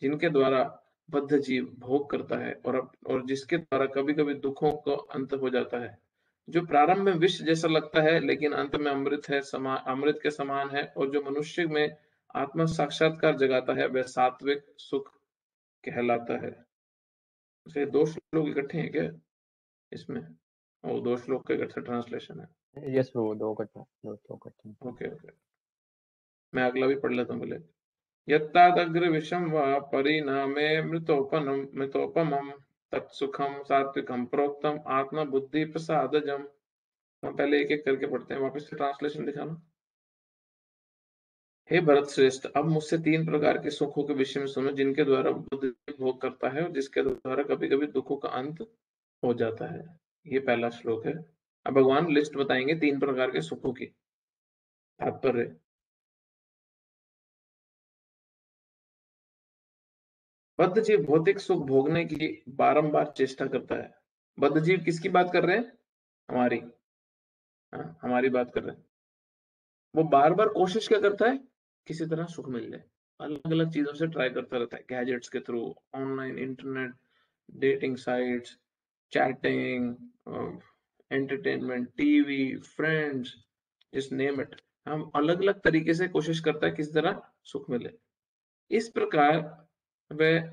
जिनके द्वारा बद्ध जीव भोग करता है और जिसके द्वारा कभी-कभी दुखों का अंत हो जाता है। जो प्रारंभ में विष जैसा लगता है, लेकिन अंत में अमृत के समान है, और जो मनुष्य में आत्म साक्षात्कार जगाता है, वह सात्विक सुख कहलाता है। तो ये 2 श्लोक इकट्ठे हैं क्या इसमें? और 2 श्लोक का इकट्ठा ट्रांसलेशन है। यस प्रभु, दो कट्टे। ओके, मैं अगला भी पढ़ लेता हूँ पहले। यत्तादग्र विषम व परिणामे मृतोपमं तत्सुखम सात्विकम प्रोक्तम आत्मा बुद्धि प्रसादजम। हम पहले एक एक करके पढ़ते हैं, वापस से ट्रांसलेशन दिखाना। हे भरत श्रेष्ठ, अब मुझसे 3 प्रकार के सुखों के विषय में सुनो, जिनके द्वारा बुद्ध भोग करता है और जिसके द्वारा कभी-कभी दुखों का अंत हो जाता है। ये पहला श्लोक है। अब भगवान लिस्ट बताएंगे 3 प्रकार के सुखों की। तात्पर्य, बद्ध जीव भौतिक सुख भोगने की बारंबार चेष्टा करता है। बद्ध जीव किसकी बात कर रहे हैं? हमारी। हाँ, हमारी बात कर रहे हैं। वो बार बार कोशिश क्या करता है? किसी तरह सुख मिल जाए। अलग अलग चीजों से ट्राई करता रहता है, गैजेट्स के through, online, internet, dating sites, chatting, entertainment, TV, friends, just name it. हम अलग अलग तरीके से कोशिश करता है किस तरह सुख मिले। इस प्रकार वह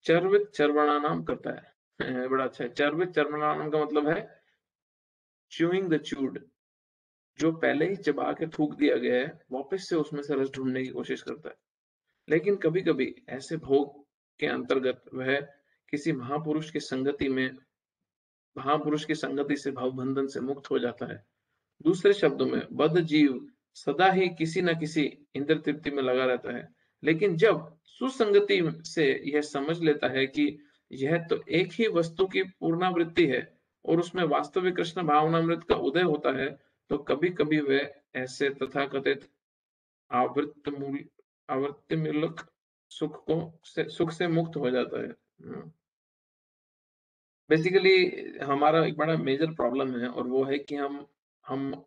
चर्वित चर्वणानाम करता है। बड़ा अच्छा है। चर्वित चर्वणानाम का मतलब है च्यूइंग द च्यूड। जो पहले ही चबा के थूक दिया गया है, वापस से उसमें से रस ढूंढने की कोशिश करता है। लेकिन कभी-कभी ऐसे भोग के अंतर्गत वह किसी महापुरुष की संगति से भावबंधन से मुक्त हो जाता है। दूसरे शब्दों में, बद्ध जीव सदा ही किसी न किसी इंद्र तृप्ति में लगा रहता है। लेकिन जब सुसंगति से यह समझ लेता है कि यह तो एक ही वस्तु की पूर्णावृत्ति है और उसमें वास्तविक कृष्ण भावनामृत का उदय होता है, तो कभी-कभी वह ऐसे तथाकथित आवृत्तिमूल आवृत्तिमूलक सुख से मुक्त हो जाता है। बेसिकली हमारा एक बड़ा मेजर प्रॉब्लम है, और वो है कि हम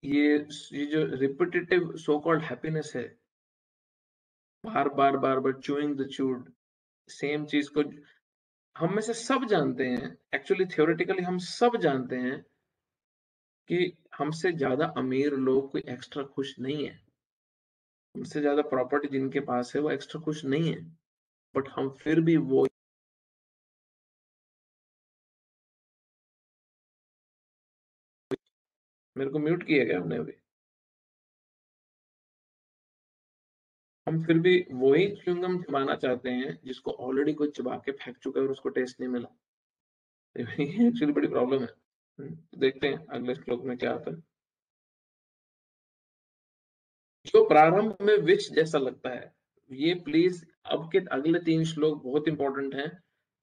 ये जो रिपिटेटिव सो कॉल्ड हैप्पीनेस है, बार-बार च्यूइंग द च्यूड, सेम चीज़ को हम में से सब जानते हैं, एक्चुअली थ्योरेटिकली हम सब जानते हैं कि हमसे ज़्यादा अमीर लोग कोई एक्स्ट्रा खुश नहीं है। हमसे ज़्यादा प्रॉपर्टी जिनके पास है वो एक्स्ट्रा खुश नहीं है। बट हम फिर भी वो मेरे को म्यूट किया गया हमने अभी। हम फिर भी वही च्युइंगम चबाना चाहते हैं जिसको ऑलरेडी कोई चबा के फेंक चुका है और उसको टेस्ट नहीं मिला। ये एक्चुअली बड़ी प्रॉब्लम है। देखते हैं अगले श्लोक में क्या आता है। जो प्रारंभ में विष जैसा लगता है, ये प्लीज अब के अगले 3 श्लोक बहुत इंपॉर्टेंट हैं,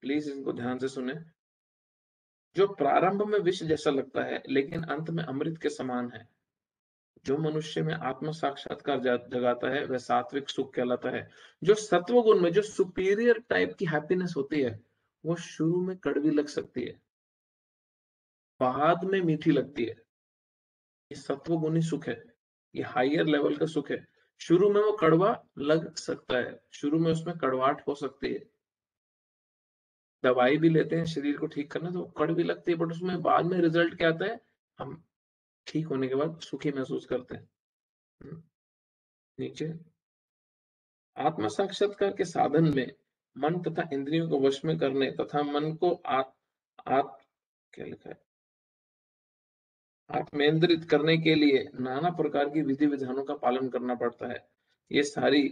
प्लीज इनको ध्यान से सुने। जो प्रारंभ में विष जैसा लगता है लेकिन अंत में अमृत के समान है, जो मनुष्य में आत्म साक्षात्कार जगाता है, वह सात्विक सुख कहलाता है। जो सत्व गुण में जो सुपीरियर टाइप की हैप्पीनेस होती है, वो शुरू में कड़वी लग सकती है, बाद में मीठी लगती है। ये सत्व गुणी सुख है, ये हाइयर लेवल का सुख है। शुरू में वो कड़वा लग सकता है, शुरू में उसमें कड़वाहट हो सकती है। दवाई भी लेते हैं शरीर को ठीक करना, तो कड़वी लगती है, बट उसमें बाद में रिजल्ट क्या आता है? हम ठीक होने के बाद सुखी महसूस करते हैं। नीचे, आत्म साक्षात्कार के साधन में मन तथा इंद्रियों को वश में करने तथा मन को क्या लिखा है, आत्मेंद्रित करने के लिए नाना प्रकार की विधि विधानों का पालन करना पड़ता है। ये सारी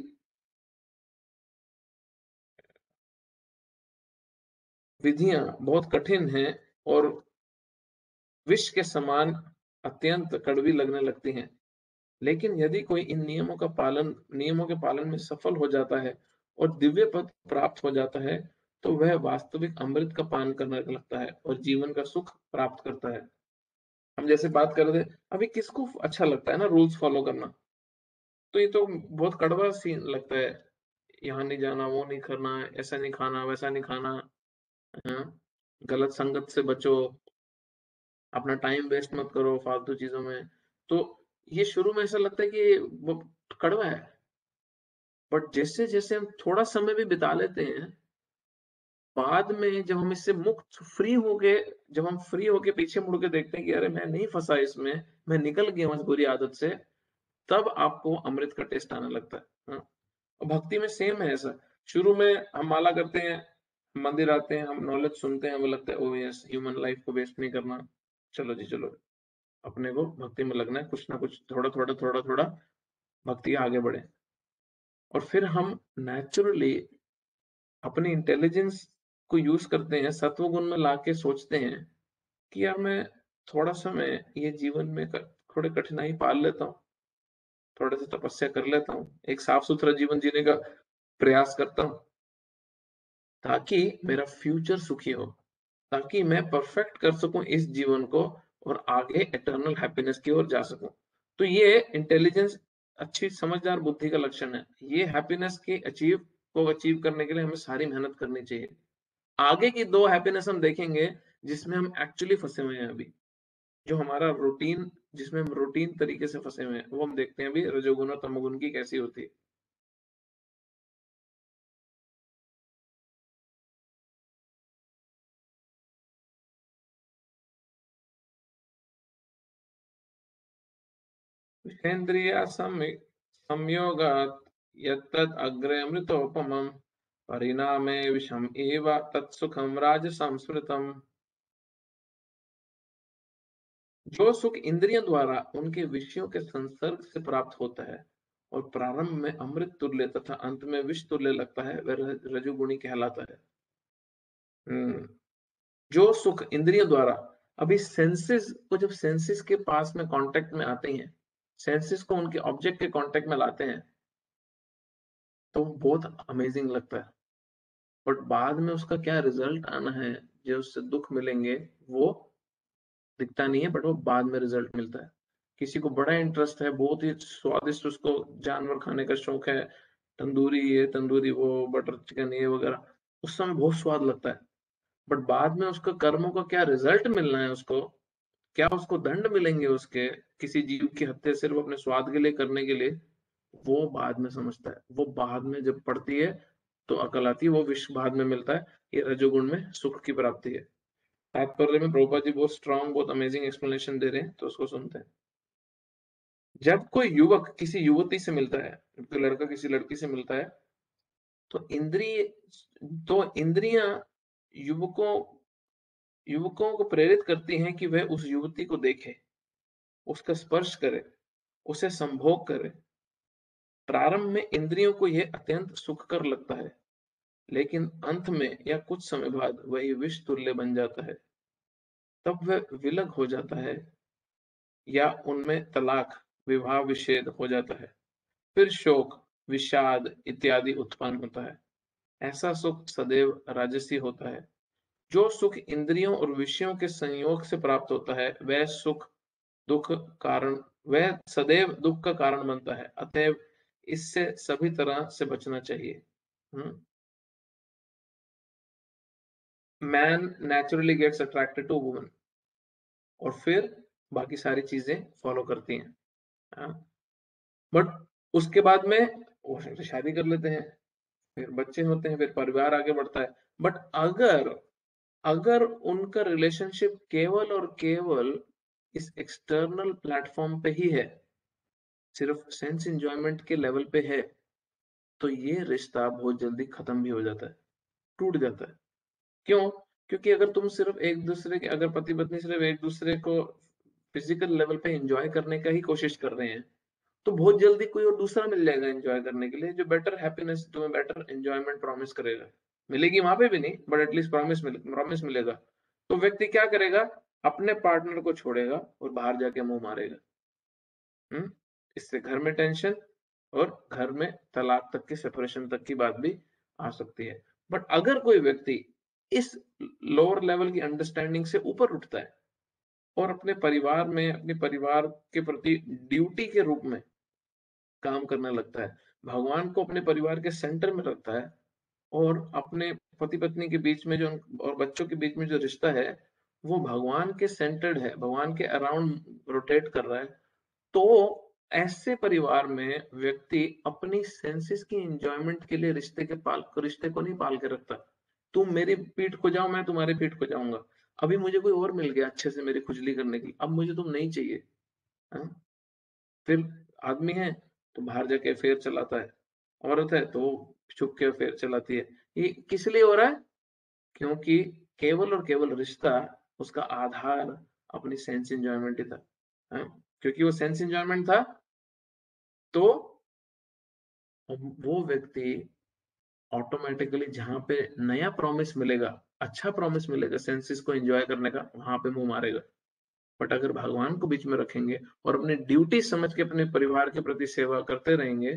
विधियां बहुत कठिन हैं और विष के समान अत्यंत कड़वी लगने लगती हैं। लेकिन यदि कोई इन नियमों के पालन में सफल हो जाता है और दिव्य पद प्राप्त हो जाता है, तो वह वास्तविक अमृत का पान करने लगता है और जीवन का सुख प्राप्त करता है। हम जैसे बात कर रहे थे, अभी किसको अच्छा लगता है ना रूल्स फॉलो करना? तो ये तो बहुत कड़वा सीन लगता है। यहाँ नहीं जाना, वो नहीं करना, ऐसा नहीं खाना, वैसा नहीं खाना, हाँ? गलत संगत से बचो, अपना टाइम वेस्ट मत करो फालतू चीज़ों में। तो ये शुरू में ऐसा लगता है कि वो कड़वा है, बट जैसे-जैसे हम थोड़ा समय भी बिता लेते हैं, बाद में जब हम इससे मुक्त जब हम फ्री होके पीछे मुड़ के देखते हैं कि अरे मैं नहीं फँसा इसमें, मैं निकल गया हूँ इस बुरी आदत से, तब आपको अमृत का टेस्ट आने लगता है। हाँ, और भक्ति में सेम है ऐसा। शुरू में हम माला करते हैं, मंदिर आते हैं, हम नॉलेज सुनते हैं, हमें लगता है ओह यस ह्यूमन लाइफ को वेस्ट नहीं करना। चलो जी चलो, अपने को भक्ति में लगना है, कुछ ना कुछ थोड़ा-थोड़ा, थोड़ा-थोड़ा भक्ति आगे बढ़े। और फिर हम नेचुरली अपनी इंटेलिजेंस को यूज़ करते हैं, सत्व गुण में लाके सोचते हैं कि यार मैं थोड़ा समय ये जीवन में थोड़ी कठिनाई पाल लेता हूँ, थोड़ा सा तपस्या कर लेता हूँ, एक साफ-सुथरा जीवन जीने का प्रयास करता हूँ, ताकि मेरा फ्यूचर सुखी हो, ताकि मैं परफेक्ट कर सकूँ इस जीवन को और आगे इटर्नल हैप्पीनेस की ओर जा सकूँ। तो ये इंटेलिजेंस अच्छी समझदार बुद्धि का लक्षण है। ये हैप्पीनेस को अचीव करने के लिए हमें सारी मेहनत करनी चाहिए। आगे की 2 हैप्पीनेस हम देखेंगे जिसमें हम एक्चुअली फँसे हुए हैं अभी। जो हमारा रूटीन जिसमें हम रूटीन तरीके से फँसे हुए हैं, वो हम देखते हैं अभी रजोगुण और तमोगुण की कैसी होती है। विषेन्द्रिया संयोगात् यत्तद् अग्रे अमृतोपमम् परिणामे विषम एव तत्सुखम राजसं स्मृतम्। जो सुख इंद्रियों द्वारा उनके विषयों के संसर्ग से प्राप्त होता है और प्रारंभ में अमृत तुल्य तथा अंत में विष तुल्य लगता है, वह रजोगुणी कहलाता है। हम्म, जो सुख इंद्रियों द्वारा अभी सेंसेस को जब सेंसेस के पास में कांटेक्ट में आते हैं, सेंसेस को उनके ऑब्जेक्ट के कांटेक्ट में लाते हैं, तो बहुत अमेजिंग लगता है। बट बाद में उसका क्या रिजल्ट आना है, जो उससे दुख मिलेंगे, वो दिखता नहीं है, बट वो बाद में रिजल्ट मिलता है। किसी को बड़ा इंटरेस्ट है, बहुत ही स्वादिष्ट उसको जानवर खाने का शौक है, तंदूरी ये तंदूरी वो, बटर चिकन ये वगैरह, उस समय बहुत स्वाद लगता है। बट बाद में उसका कर्मों का क्या रिजल्ट मिलना है उसको, क्या उसको दंड मिलेंगे उसके, किसी जीव की हत्या सिर्फ अपने स्वाद के लिए करने के लिए, वो बाद में समझता है। वो बाद में जब पड़ती है तो अकल आती है, वो विष बाद में मिलता है। ये रजोगुण में सुख की प्राप्ति है। तात्पर्य में प्रभुपाद जी बहुत स्ट्रांग, बहुत अमेजिंग एक्सप्लेनेशन दे रहे हैं, तो उसको सुनते हैं। जब कोई युवक किसी युवती से मिलता है, जब कोई लड़का किसी लड़की से मिलता है, तो इंद्रियां युवकों युवकों को प्रेरित करती हैं कि वह उस युवती को देखे, उसका स्पर्श करे, उसे संभोग करे। प्रारंभ में इंद्रियों को यह अत्यंत सुखकर लगता है, लेकिन अंत में या कुछ समय बाद वही विष तुल्य बन जाता है। तब वह विलग हो जाता है या उनमें तलाक, विवाह विच्छेद हो जाता है। फिर शोक, विषाद इत्यादि उत्पन्न होता है। ऐसा सुख सदैव राजसी होता है। जो सुख इंद्रियों और विषयों के संयोग से प्राप्त होता है, दुख कारण वह सदैव दुख का कारण बनता है। अतएव इससे सभी तरह से बचना चाहिए। Man naturally gets attracted to woman और फिर बाकी सारी चीजें फॉलो करती हैं। हाँ, बट उसके बाद में वो फिर शादी कर लेते हैं, फिर बच्चे होते हैं, फिर परिवार आगे बढ़ता है। बट अगर अगर उनका रिलेशनशिप केवल और केवल इस एक्सटर्नल प्लेटफॉर्म पे ही है, सिर्फ सेंस एंजॉयमेंट के लेवल पे है, तो ये रिश्ता बहुत जल्दी खत्म भी हो जाता है, टूट जाता है। क्यों? क्योंकि अगर तुम सिर्फ एक दूसरे के अगर पति पत्नी सिर्फ एक दूसरे को फिजिकल लेवल पे एंजॉय करने का ही कोशिश कर रहे हैं, तो बहुत जल्दी कोई और दूसरा मिल जाएगा एंजॉय करने के लिए, जो बेटर हैप्पीनेस तुम्हें बेटर एंजॉयमेंट प्रॉमिस करेगा। मिलेगी वहां पे भी नहीं, बट एटलीस्ट प्रॉमिस मिलेगा। तो व्यक्ति क्या करेगा, अपने पार्टनर को छोड़ेगा और बाहर जाके मुंह मारेगा। हम्म इससे घर में टेंशन और घर में तलाक तक की, सेपरेशन तक की बात भी आ सकती है। बट अगर कोई व्यक्ति इस लोअर लेवल की अंडरस्टैंडिंग से ऊपर उठता है और अपने परिवार में, अपने परिवार के प्रति ड्यूटी के रूप में काम करने लगता है, भगवान को अपने परिवार के सेंटर में रखता है और अपने पति-पत्नी के बीच में जो और बच्चों के बीच में जो रिश्ता है, वो भगवान के सेंटर्ड है, भगवान के अराउंड रोटेट कर रहा है, तो ऐसे परिवार में व्यक्ति अपनी सेंसेस की एन्जॉयमेंट के लिए रिश्ते को नहीं पाल के रखता। तुम मेरी पीठ को जाओ, मैं तुम्हारी पीठ को जाऊँगा। अभी मुझे कोई और मिल गया अच्छे से मेरी खुजली करने के लिए, अब मुझे तुम नहीं चाहिए। हाँ? फिर आदमी है तो बाहर जाके अफ़ेयर चलाता है, औरत है तो छुप के अफ़ेयर चलाती है। ये किस लिए हो रहा है? क्योंकि केवल और केवल रिश्ता, उसका आधार अपनी सेंस एन्जॉयमेंट ही था। हाँ? क्योंकि वो सेंस एन्जॉयमेंट था, तो वो व्यक्ति ऑटोमैटिकली जहाँ पे नया प्रॉमिस मिलेगा, अच्छा प्रॉमिस मिलेगा सेंसेस को एन्जॉय करने का, वहाँ पे मुँह मारेगा। बट अगर भगवान को बीच में रखेंगे और अपनी ड्यूटी समझ के अपने परिवार के प्रति सेवा करते रहेंगे,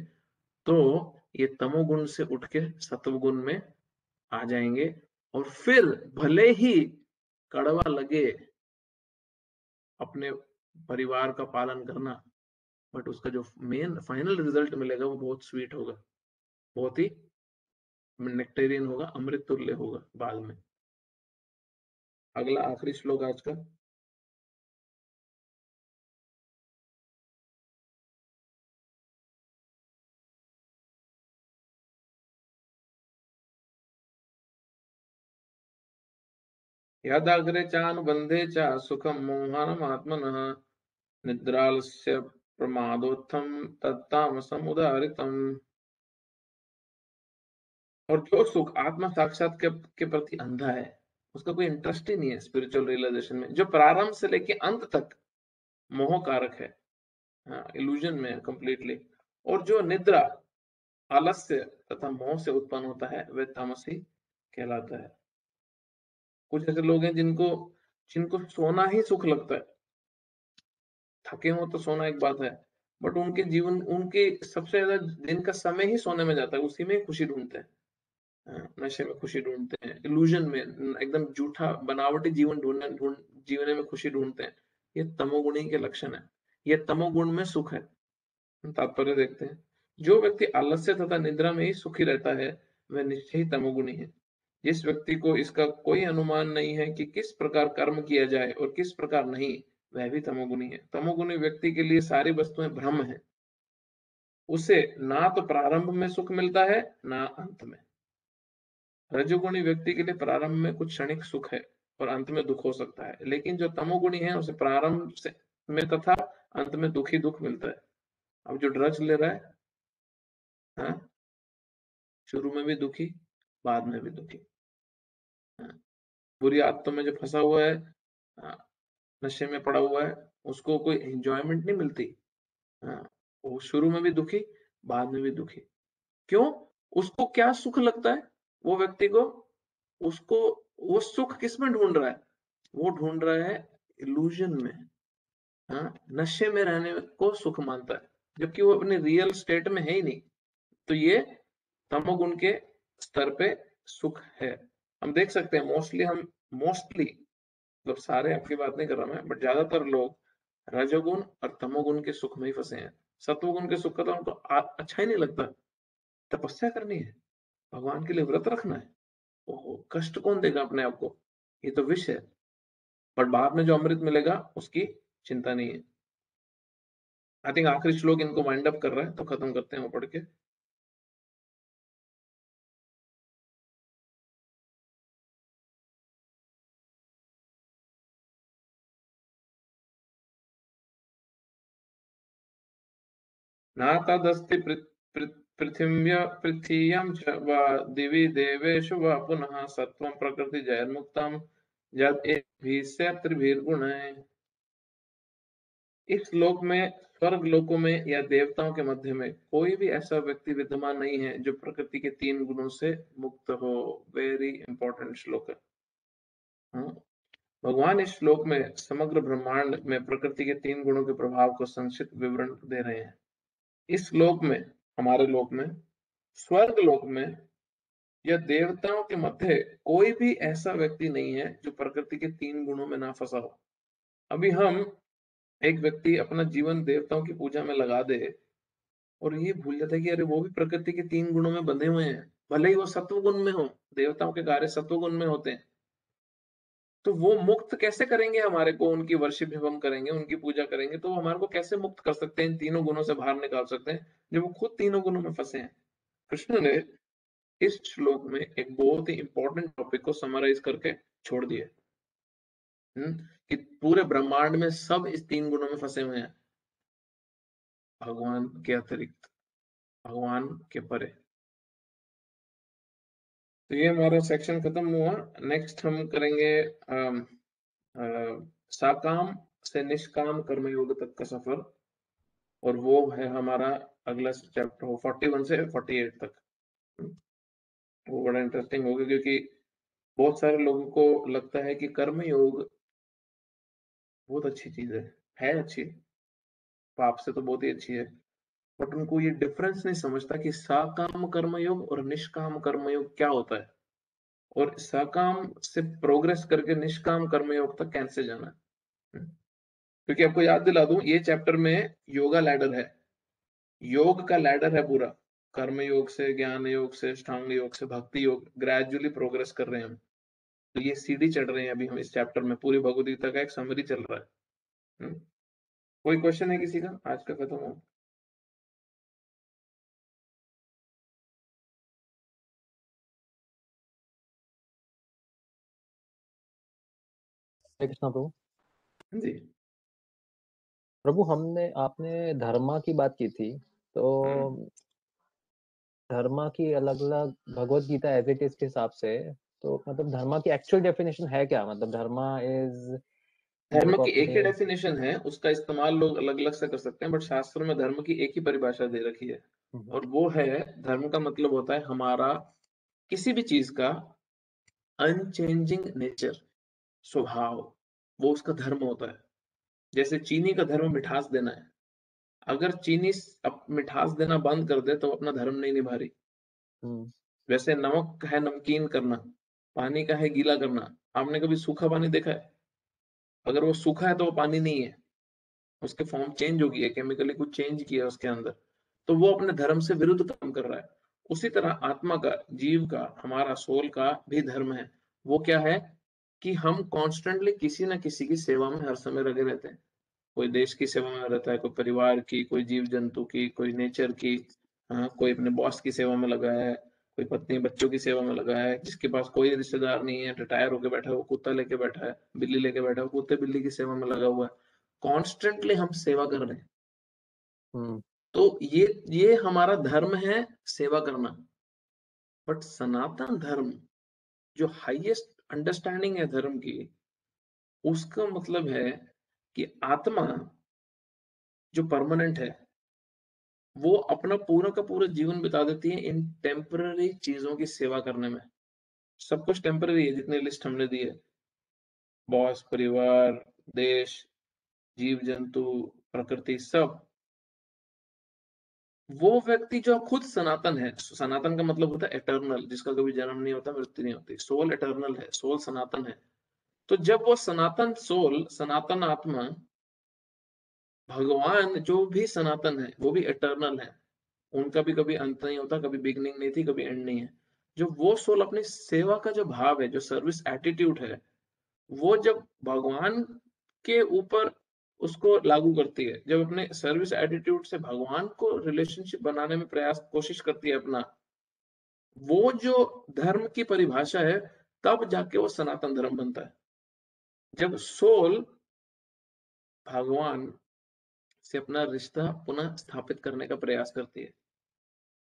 तो ये तमोगुण से उठ के सत्वगुण में आ जाएँगे और फिर भले ही कड़वा लगे अपने परिवार का पालन करना, बट उसका जो मेन फाइनल रिजल्ट मिलेगा वो बहुत स्वीट होगा, बहुत ही नेक्टेरियन होगा, अमृत तुल्य होगा बाद में। अगला आखिरी श्लोक आज का। यदाग्रे चानुबन्धे च सुखं मोहानमात्मनः निद्रालस्य प्रमादोत्थं तत्तामसम् उदाहृतम्। और जो सुख आत्मा साक्षात के प्रति अंधा है, उसका कोई इंटरेस्ट ही नहीं है स्पिरिचुअल रियलाइजेशन में, जो प्रारंभ से लेके अंत तक मोह कारक है, इल्यूजन में है कंप्लीटली। और जो निद्रा, आलस्य तथा मोह से उत्पन्न होता है, वह तामसी कहलाता है। कुछ ऐसे लोग हैं जिनको जिनको सोना ही सुख लगता है। थके हों तो सोना एक बात है, बट उनके सबसे ज़्यादा दिन का समय ही सोने में जाता है, उसी में ही खुशी ढूँढते हैं। नशे में खुशी ढूँढते हैं, इल्यूजन में एकदम झूठा बनावटी जीने में खुशी ढूँढते हैं। ये तमोगुणी के लक्षण है। ये तमोगुण में सुख है। तात्पर्य देखते हैं। जो व्यक्ति आलस्य तथा निद्रा में ही सुखी रहता है, वह निश्चय ही तमोगुणी है। जिस व्यक्ति को इसका कोई अनुमान नहीं है कि किस प्रकार कर्म किया जाए और किस प्रकार नहीं, वह भी तमोगुणी है। तमोगुणी व्यक्ति के लिए सारी वस्तुएं भ्रम है। उसे ना तो प्रारंभ में सुख मिलता है, ना अंत में। रजोगुणी व्यक्ति के लिए प्रारंभ में कुछ क्षणिक सुख है और अंत में दुख हो सकता है, लेकिन जो तमोगुणी है उसे प्रारंभ से में तथा अंत में दुख ही दुख मिलता है। अब जो ड्रग्स ले रहा है, हाँ, शुरू में भी दुखी, बाद में भी दुखी। हाँ, बुरी आदतों में जो फंसा हुआ है, हाँ, नशे में पड़ा हुआ है, उसको कोई एंजॉयमेंट नहीं मिलती। हाँ, वो शुरू में भी दुखी, बाद में भी दुखी। क्यों? उसको क्या सुख लगता है? वो व्यक्ति को, उसको वो सुख किसमें ढूंढ रहा है? वो ढूंढ रहा है इल्यूजन में। हाँ, नशे में रहने को सुख मानता है, जबकि वो अपने रियल स्टेट में है ही नहीं। तो ये तमोगुण के स्तर पे सुख है। हम देख सकते हैं मोस्टली मतलब सारे आपकी बात नहीं कर रहा मैं, बट ज्यादातर लोग रजोगुण और तमोगुण के सुख में ही फंसे हैं। सत्वगुण के सुख का तो उनको अच्छा ही नहीं लगता। तपस्या करनी है, भगवान के लिए व्रत रखना है, ओहो कष्ट कौन देगा अपने आप को, ये तो विष है। बट बाद में जो अमृत मिलेगा उसकी चिंता नहीं है। आई थिंक आखिरी श्लोक इनको वाइंड अप कर रहा है, तो खत्म करते हैं वो पढ़ के। नातदस्ति पृथिव्यां च वा दिवि देवेषु वा पुनः सत्त्वं प्रकृतिजैर्मुक्तं यद्भिः इस लोक में, स्वर्ग लोकों में या देवताओं के मध्य में कोई भी ऐसा व्यक्ति विद्यमान नहीं है जो प्रकृति के 3 गुणों से मुक्त हो। वेरी इंपॉर्टेंट श्लोक है। हाँ? भगवान इस श्लोक में समग्र ब्रह्मांड में प्रकृति के 3 गुणों के प्रभाव को संक्षिप्त विवरण दे रहे हैं। इस लोक में, हमारे लोक में, स्वर्ग लोक में या देवताओं के मध्य कोई भी ऐसा व्यक्ति नहीं है जो प्रकृति के 3 गुणों में ना फँसा हो। अभी हम एक व्यक्ति अपना जीवन देवताओं की पूजा में लगा दे और ये भूल जाता है कि अरे वो भी प्रकृति के 3 गुणों में बंधे हुए हैं। भले ही वो सत्व गुण में हो, देवताओं के कार्य सत्व गुण में होते हैं। तो वो मुक्त कैसे करेंगे हमारे को, उनकी वर्शिप जब हम करेंगे, उनकी पूजा करेंगे, तो वो हमारे को कैसे मुक्त कर सकते हैं, इन तीनों गुणों से बाहर निकाल सकते हैं, जब वो खुद तीनों गुणों में फँसे हैं। कृष्ण ने इस श्लोक में एक बहुत ही इंपॉर्टेंट टॉपिक को समराइज करके छोड़ दिया। कि पूरे ब्रह्मांड में सब इस 3 गुणों में फँसे हुए हैं, भगवान के अतिरिक्त, भगवान के परे। तो ये हमारा सेक्शन खत्म हुआ। नेक्स्ट हम करेंगे साकाम से निष्काम कर्मयोग तक का सफर, और वो है हमारा अगला चैप्टर 41 से 48 तक। वो बड़ा इंटरेस्टिंग होगा, क्योंकि बहुत सारे लोगों को लगता है कि कर्मयोग बहुत अच्छी चीज है अच्छी, पाप से तो बहुत ही अच्छी है, बट उनको ये डिफरेंस नहीं समझता कि साकाम कर्मयोग और निष्काम कर्मयोग क्या होता है, और सकाम से प्रोग्रेस करके निष्काम कर्मयोग तक कैसे जाना है। क्योंकि आपको याद दिला दूं, ये चैप्टर में योगा लैडर है, योग का लैडर है पूरा, कर्म योग से, ज्ञान योग से, अष्टांग योग से, भक्ति योग, ग्रेजुअली प्रोग्रेस कर रहे हैं हम। तो ये सीढ़ी चढ़ रहे हैं अभी हम इस चैप्टर में, पूरी भगवद गीता का एक समरी चल रहा है। कोई क्वेश्चन है किसी का? आज का खत्म हो। हरे कृष्णा प्रभु। जी। प्रभु हमने आपने धर्मा की बात की थी, तो धर्मा की अलग अलग Bhagavad Gita as it is के हिसाब से, तो मतलब धर्मा की एक्चुअल डेफिनेशन है क्या? मतलब धर्मा इज, मेरे धर्म को की एक ही अपने डेफिनेशन है, उसका इस्तेमाल लोग अलग अलग से कर सकते हैं, बट शास्त्र में धर्म की एक ही परिभाषा दे रखी है, और वो है, धर्म का मतलब होता है हमारा किसी भी चीज का अनचेंजिंग नेचर, स्वभाव, वो उसका धर्म होता है। जैसे चीनी का धर्म मिठास देना है, अगर चीनी अब मिठास देना बंद कर दे तो अपना धर्म नहीं निभा रही। वैसे नमक है नमकीन करना, पानी का है गीला करना। आपने कभी सूखा पानी देखा है? अगर वो सूखा है तो वो पानी नहीं है, उसके फॉर्म चेंज हो गई है, केमिकली कुछ चेंज किया है उसके अंदर, तो वो अपने धर्म से विरुद्ध काम कर रहा है। उसी तरह आत्मा का, जीव का, हमारा सोल का भी धर्म है। वो क्या है कि हम कॉन्स्टेंटली किसी ना किसी की सेवा में हर समय लगे रहते हैं। कोई देश की सेवा में रहता है, कोई परिवार की, कोई जीव जंतु की, कोई नेचर की, हाँ, कोई अपने बॉस की सेवा में लगा है, कोई पत्नी बच्चों की सेवा में लगा है, जिसके पास कोई रिश्तेदार नहीं है, रिटायर होके बैठा है, वो कुत्ता लेके बैठा है, बिल्ली लेके बैठा है, वो कुत्ते बिल्ली की सेवा में लगा हुआ है। कॉन्स्टेंटली हम सेवा कर रहे हैं। तो ये हमारा धर्म है, सेवा करना। बट सनातन धर्म, जो हाईएस्ट अंडरस्टैंडिंग है धर्म की, उसका मतलब है कि आत्मा जो परमानेंट है, वो अपना पूरा का पूरा जीवन बिता देती है इन टेम्पररी चीजों की सेवा करने में। सब कुछ टेम्पररी है, जितने लिस्ट हमने दी है, बॉस, परिवार, देश, जीव जंतु, प्रकृति, सब। वो व्यक्ति जो खुद सनातन है, सनातन का मतलब होता है एटर्नल, जिसका कभी जन्म नहीं होता, मृत्यु नहीं होती, सोल एटर्नल है, सोल सनातन है। तो जब वो सनातन सोल, सनातन आत्मा, भगवान जो भी सनातन है, वो भी एटर्नल है, उनका भी कभी अंत नहीं होता, कभी बिगनिंग नहीं थी, कभी एंड नहीं है। जो वो सोल अपनी सेवा का जो भाव है, जो सर्विस एटीट्यूड है, वो जब भगवान के ऊपर उसको लागू करती है, जब अपने सर्विस एटीट्यूड से भगवान को रिलेशनशिप बनाने में प्रयास कोशिश करती है अपना, वो जो धर्म की परिभाषा है, तब जाके वो सनातन धर्म बनता है। जब सोल भगवान से अपना रिश्ता पुनः स्थापित करने का प्रयास करती है,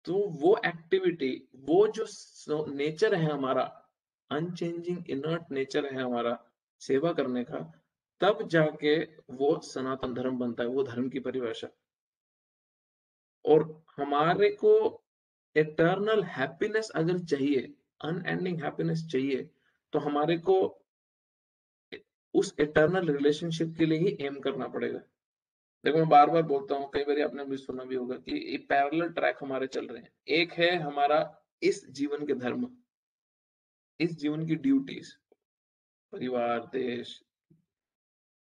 तो वो एक्टिविटी, वो जो नेचर है हमारा, अनचेंजिंग इनर्ट नेचर है हमारा सेवा करने का, तब जाके वो सनातन धर्म बनता है, वो धर्म की परिभाषा। और हमारे को इटर्नल हैप्पीनेस अगर चाहिए, अनएंडिंग हैप्पीनेस चाहिए, तो हमारे को उस इटर्नल रिलेशनशिप के लिए ही एम करना पड़ेगा। देखो मैं बार-बार बोलता हूँ, कई बारी आपने भी सुना भी होगा कि ये पैरेलल ट्रैक हमारे चल रहे हैं। एक है हमारा इस जीवन के धर्म, इस जीवन की ड्यूटीज़, परिवार, देश,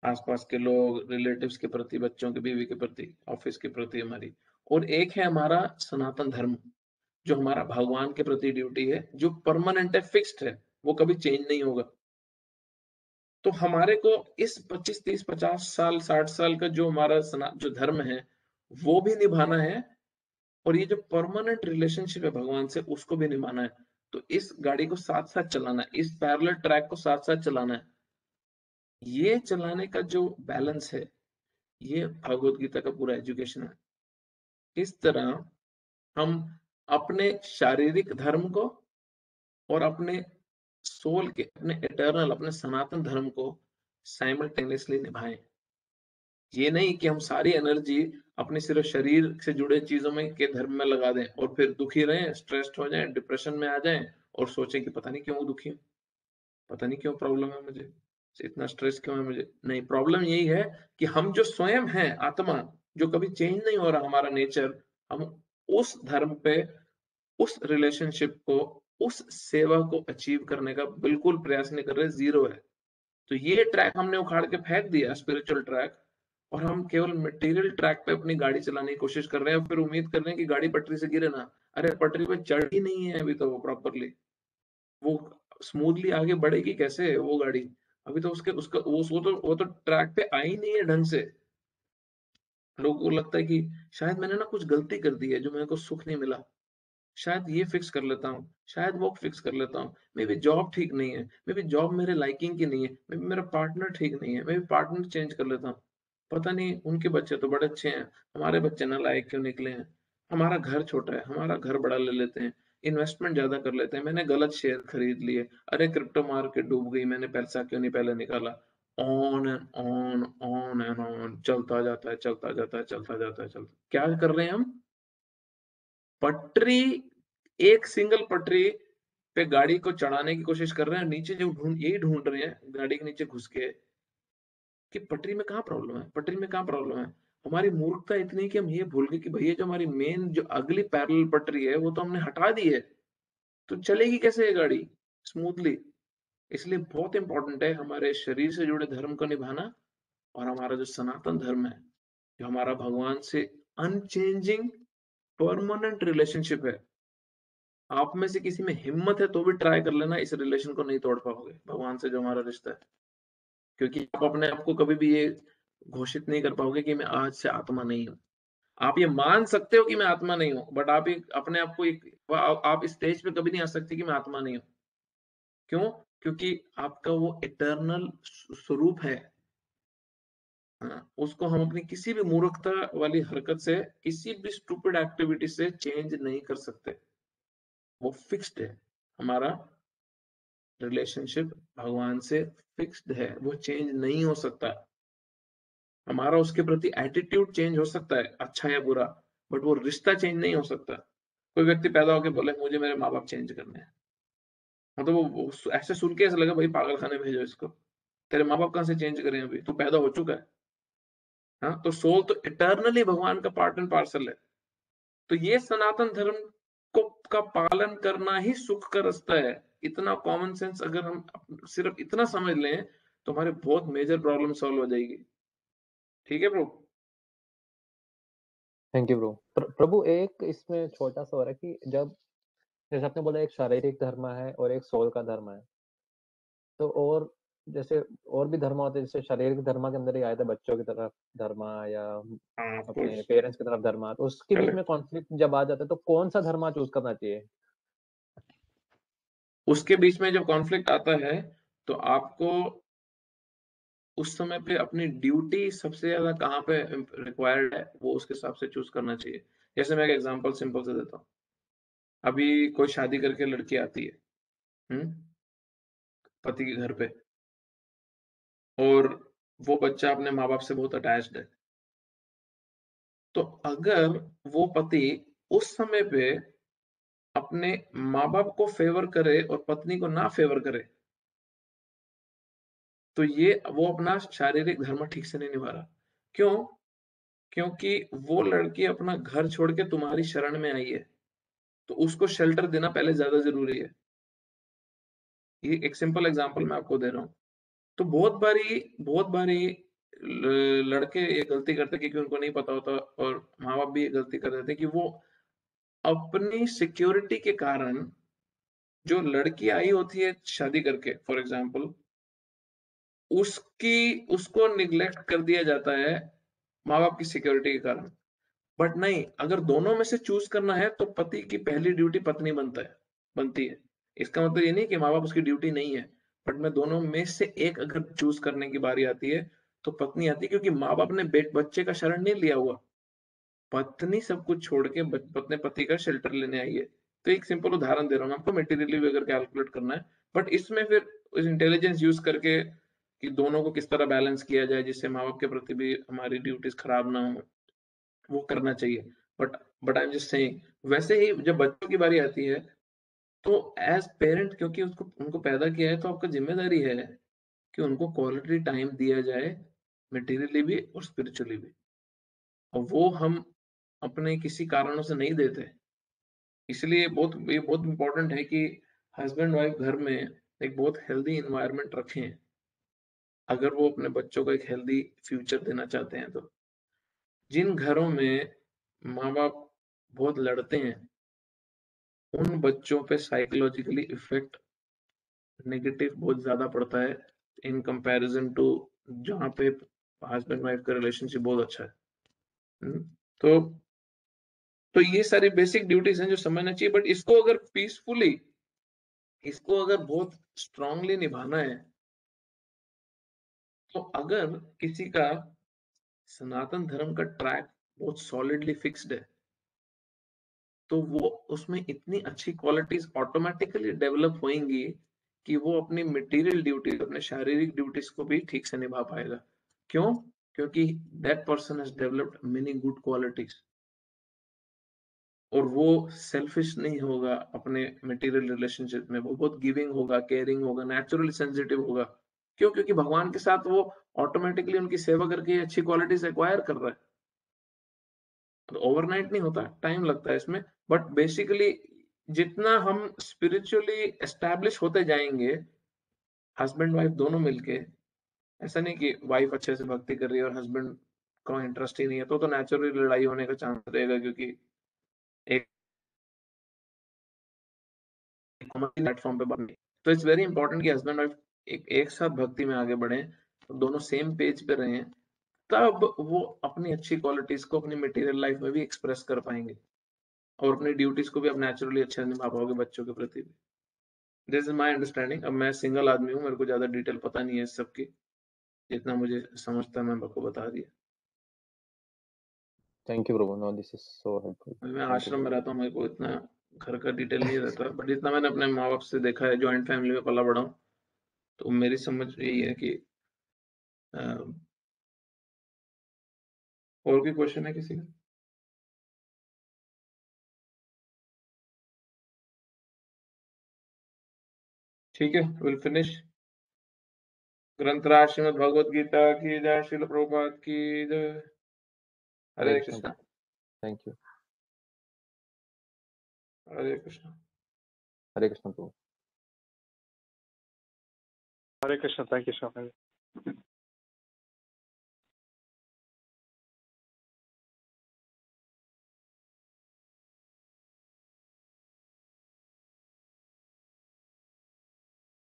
आस-पास के लोग, रिलेटिव्स के प्रति, बच्चों के, बीवी के प्रति, ऑफ़िस के प्रति हमारी, और एक है हमारा सनातन धर्म, जो हमारा भगवान के प्रति ड्यूटी है, जो परमानेंट है, फिक्स्ड है, वो कभी चेंज नहीं होगा। तो हमारे को इस 25, 30, 50 साल, 60 साल का जो हमारा जो धर्म है, वो भी निभाना है, और ये जो परमानेंट रिलेशनशिप है भगवान से, उसको भी निभाना है। तो इस गाड़ी को साथ-साथ चलाना है, इस पैरेलल ट्रैक को साथ-साथ चलाना है। ये चलाने का जो बैलेंस है, ये भगवत गीता का पूरा एजुकेशन है। किस तरह हम अपने शारीरिक धर्म को और अपने सोल के, अपने इटर्नल, अपने सनातन धर्म को साइमल्टेनियसली निभाएँ। ये नहीं कि हम सारी एनर्जी अपने सिर्फ शरीर से जुड़े चीज़ों में के धर्म में लगा दें और फिर दुखी रहें, स्ट्रेस्ड हो जाएँ, डिप्रेशन में आ जाएँ और सोचें कि पता नहीं क्यों दुखी हूँ, पता नहीं क्यों प्रॉब्लम है मुझे, इतना स्ट्रेस क्यों है मुझे? नहीं, प्रॉब्लम यही है कि हम जो स्वयं हैं, आत्मा, जो कभी चेंज नहीं हो रहा हमारा नेचर, हम उस धर्म पे, उस रिलेशनशिप को, उस सेवा को अचीव करने का बिल्कुल प्रयास नहीं कर रहे, ज़ीरो है। तो ये ट्रैक हमने उखाड़ के फेंक दिया, स्पिरिचुअल ट्रैक, और हम केवल मटेरियल ट्रैक पे अपनी गाड़ी चलाने की कोशिश कर रहे हैं और फिर उम्मीद कर रहे हैं कि गाड़ी पटरी से गिरे ना। अरे पटरी पे चढ़ ही नहीं है अभी तो वो प्रॉपर्ली। वो स्मूथली आगे बढ़ेगी कैसे वो गाड़ी? अभी तो उसके उसका वो तो ट्रैक पे आई नहीं है ढंग से। लोगों को लगता है कि शायद मैंने ना कुछ गलती कर दी है जो मेरे को सुख नहीं मिला। शायद ये फिक्स कर लेता हूँ, शायद वो फिक्स कर लेता हूँ। मेबी जॉब ठीक नहीं है, मेबी जॉब मेरे लाइकिंग की नहीं है, मेबी मेरा पार्टनर ठीक नहीं है, मेबी पार्टनर चेंज कर लेता हूँ। पता नहीं उनके बच्चे तो बड़े अच्छे हैं, हमारे बच्चे नालायक क्यों निकले हैं? हमारा घर छोटा है, हमारा घर बड़ा ले लेते हैं, इन्वेस्टमेंट ज़्यादा कर लेते हैं, मैंने गलत शेयर खरीद लिए, अरे क्रिप्टो मार्केट डूब गई, मैंने पैसा क्यों नहीं पहले निकाला? ऑन एंड ऑन चलता जाता है, चलता जाता है, चलता जाता है, चलता क्या कर रहे हैं हम? पटरी, एक सिंगल पटरी पे गाड़ी को चढ़ाने की कोशिश कर रहे हैं, नीचे जो यही ढूँढ रहे हैं गाड़ी के नीचे घुस के कि पटरी में कहाँ प्रॉब्लम है, पटरी में कहाँ प्रॉब्लम है। हमारी मूर्खता इतनी है कि हम ये भूल गए कि भैया जो हमारी मेन जो अगली पैरेलल पटरी है, वो तो हमने हटा दी है, तो चलेगी कैसे ये गाड़ी स्मूथली? इसलिए बहुत इम्पोर्टेंट है हमारे शरीर से जुड़े धर्म को निभाना, और हमारा जो सनातन धर्म है, जो हमारा भगवान से अनचेंजिंग परमानेंट रिलेशनशिप है। आप में से किसी में हिम्मत है तो भी ट्राई कर लेना, इस रिलेशन को नहीं तोड़ पाओगे, भगवान से जो हमारा रिश्ता है। क्योंकि आप अपने आप को कभी भी ये घोषित नहीं कर पाओगे कि मैं आज से आत्मा नहीं हूँ। आप ये मान सकते हो कि मैं आत्मा नहीं हूँ, बट आप एक अपने आप को एक आप इस स्टेज पे कभी नहीं आ सकते कि मैं आत्मा नहीं हूँ। क्यों? क्योंकि आपका वो इटर्नल स्वरूप है। उसको हम अपनी किसी भी मूर्खता वाली हरकत से, किसी भी स्टूपिड एक्टिविटी से चेंज नहीं कर सकते। वो फिक्स्ड है। हमारा रिलेशनशिप भगवान से फिक्स्ड है, वो चेंज नहीं हो सकता। हमारा उसके प्रति एटीट्यूड चेंज हो सकता है, अच्छा या बुरा, बट वो रिश्ता चेंज नहीं हो सकता। कोई व्यक्ति पैदा होके बोले मुझे मेरे माँ-बाप चेंज करने हैं। हाँ, तो वो ऐसे सुन के ऐसा लगा भाई पागलखाने भेजो इसको। तेरे माँ-बाप कहाँ से चेंज करें अभी? तू पैदा हो चुका है। हाँ, तो सोल तो इटर्नली भगवान का पार्ट एंड पार्सल है। तो ये सनातन धर्म को का पालन करना ही सुख का रास्ता है। इतना कॉमन सेंस अगर हम सिर्फ इतना समझ लें, तो हमारे बहुत मेजर प्रॉब्लम सॉल्व हो जाएगी। ठीक है ब्रो? Thank you bro. प्रभु एक इसमें छोटा-सा हो रहा है कि जब जैसे आपने बोला एक शारीरिक धर्म है और एक सोल का धर्म है। तो और जैसे और भी धर्म होते हैं जैसे शारीरिक धर्म के अंदर ही आया था बच्चों की तरफ धर्म या हाँ, ऑफ अपने कोर्स। पेरेंट्स की तरफ धर्म, तो उसके बीच में करेक्ट। कॉन्फ्लिक्ट जब आ जाता है तो कौन-सा धर्म चूज़ करना चाहिए? उसके बीच में जब कॉन्फ्लिक्ट आता है, तो आपको उस समय पे अपनी ड्यूटी सबसे ज़्यादा कहाँ पे रिक्वायर्ड है, वो उसके हिसाब से चूज़ करना चाहिए। जैसे मैं एक एग्ज़ाम्पल सिंपल से देता हूँ। अभी कोई शादी करके लड़की आती है, हुँ? पति के घर पे, और वो बच्चा अपने माँ-बाप से बहुत अटैच्ड है। तो अगर वो पति उस समय पे अपने माँ-बाप को फ़ेवर करे और पत्नी को ना फ़ेवर करे, तो ये वो अपना शारीरिक धर्म ठीक से नहीं निभा रहा। क्यों? क्योंकि वो लड़की अपना घर छोड़ के तुम्हारी शरण में आई है, तो उसको शेल्टर देना पहले ज़्यादा ज़रूरी है। ये एक सिंपल एग्ज़ाम्पल मैं आपको दे रहा हूँ। तो बहुत बारी लड़के ये गलती करते हैं क्योंकि उनको नहीं पता होता, और माँ-बाप भी ये गलती कर देते हैं कि वो अपनी सिक्योरिटी के कारण, जो लड़की आई होती है शादी करके फॉर एग्ज़ाम्पल, उसको नेग्लेक्ट कर दिया जाता है माँ-बाप की सिक्योरिटी के कारण। बट नहीं, अगर दोनों में से चूज़ करना है तो पति की पहली ड्यूटी पत्नी बनती है। इसका मतलब ये नहीं कि माँ-बाप उसकी ड्यूटी नहीं है, बट मैं दोनों में से एक अगर चूज़ करने की बारी आती है, तो पत्नी आती है, क्योंकि माँ-बाप ने बच्चे का शरण नहीं लिया हुआ। पत्नी सब कुछ छोड़ के अपने पति का शेल्टर लेने आई है। तो एक सिंपल उदाहरण दे रहा हूँ मैं आपको, मटेरियली भी अगर कैलकुलेट करना है, बट इसमें फिर इंटेलिजेंस यूज़ करके कि दोनों को किस तरह बैलेंस किया जाए जिससे माँ-बाप के प्रति भी हमारी ड्यूटीज़ खराब ना हो, वो करना चाहिए। But but I am just saying, वैसे ही जब बच्चों की बारी आती है, तो एज़ पेरेंट, क्योंकि उसको उनको पैदा किया है, तो आपका ज़िम्मेदारी है कि उनको क्वालिटी टाइम दिया जाए, मटेरियली भी और स्पिरिचुअली भी। और वो हम अपने किसी कारणों से नहीं देते। इसलिए ये बहुत इम्पोर्टेंट है कि हस्बैंड वाइफ घर में एक बहुत हेल्दी एनवायरनमेंट रखें, अगर वो अपने बच्चों को एक हेल्दी फ्यूचर देना चाहते हैं तो। जिन घरों में माँ-बाप बहुत लड़ते हैं, उन बच्चों पे साइकोलॉजिकली इफ़ेक्ट नेगेटिव बहुत ज़्यादा पड़ता है इन कंपैरिज़न टू जहाँ पे हस्बैंड वाइफ का रिलेशनशिप बहुत अच्छा है। हुँ, तो ये सारी बेसिक ड्यूटीज़ हैं जो समझना चाहिए, बट इसको अगर बहुत स्ट्रांगली निभाना है, तो अगर किसी का सनातन धर्म का ट्रैक बहुत सॉलिडली फिक्स्ड है, तो वो उसमें इतनी अच्छी क्वालिटीज़ ऑटोमैटिकली डेवलप होएँगी कि वो अपनी मटेरियल ड्यूटीज़, अपने शारीरिक ड्यूटीज़ को भी ठीक से निभा पाएगा। क्यों? क्योंकि that person has developed many good qualities, और वो सेल्फिश नहीं होगा अपने मटेरियल रिलेशनशिप में, वो बहुत गिविंग होगा, केयरिंग होगा, नेचुरली सेंसिटिव होगा। क्यों? क्योंकि भगवान के साथ वो ऑटोमैटिकली उनकी सेवा करके अच्छी क्वालिटीज़ एक्वायर कर रहा है। तो ओवरनाइट नहीं होता, टाइम लगता है इसमें, बट बेसिकली जितना हम स्पिरिचुअली एस्टैब्लिश होते जाएँगे, हस्बैंड वाइफ दोनों मिलके, ऐसा नहीं कि वाइफ अच्छे से भक्ति कर रही है और हस्बैंड को इंटरेस्ट ही नहीं है, तो नेचुरली लड़ाई होने का चांस रहेगा, क्योंकि एक कॉमन प्लेटफॉर्म पे बन गई। तो इट्स वेरी इंपॉर्टेंट कि हस्बैंड वाइफ एक साथ भक्ति में आगे बढ़ें, दोनों सेम पेज पे रहें, तब वो अपनी अच्छी क्वालिटीज़ को अपनी मटेरियल लाइफ में भी एक्सप्रेस कर पाएँगे, और अपनी ड्यूटीज़ को भी आप नेचुरली अच्छे से निभा पाओगे बच्चों के प्रति भी। This is my understanding. अब मैं सिंगल आदमी हूँ, मेरे को ज़्यादा डिटेल पता नहीं है इस सब की, जितना मुझे समझता है मैं आपको बता दिया। Thank you, Prabhu. No, this is so helpful. अभी मैं Thank you, आश्रम में Prabhu. रहता हूँ, मेरे को इतना घर का डिटेल नहीं रहता, बट जितना मैंने अपने माँ-बाप से देखा है, जॉइंट फैमिली में पला-बड़ा हूँ, तो मेरी समझ यही है कि अ, और भी क्वेश्चन है किसी का? ठीक है, विल फिनिश। ग्रंथराज श्रीमद् भगवद गीता की जय, श्रील प्रभुपाद की जय। Hare Hare Krishna, Krishna, Prabhu. Thank you. Hare Krishna. Hare Krishna, Prabhu. Hare Krishna. Thank you so much.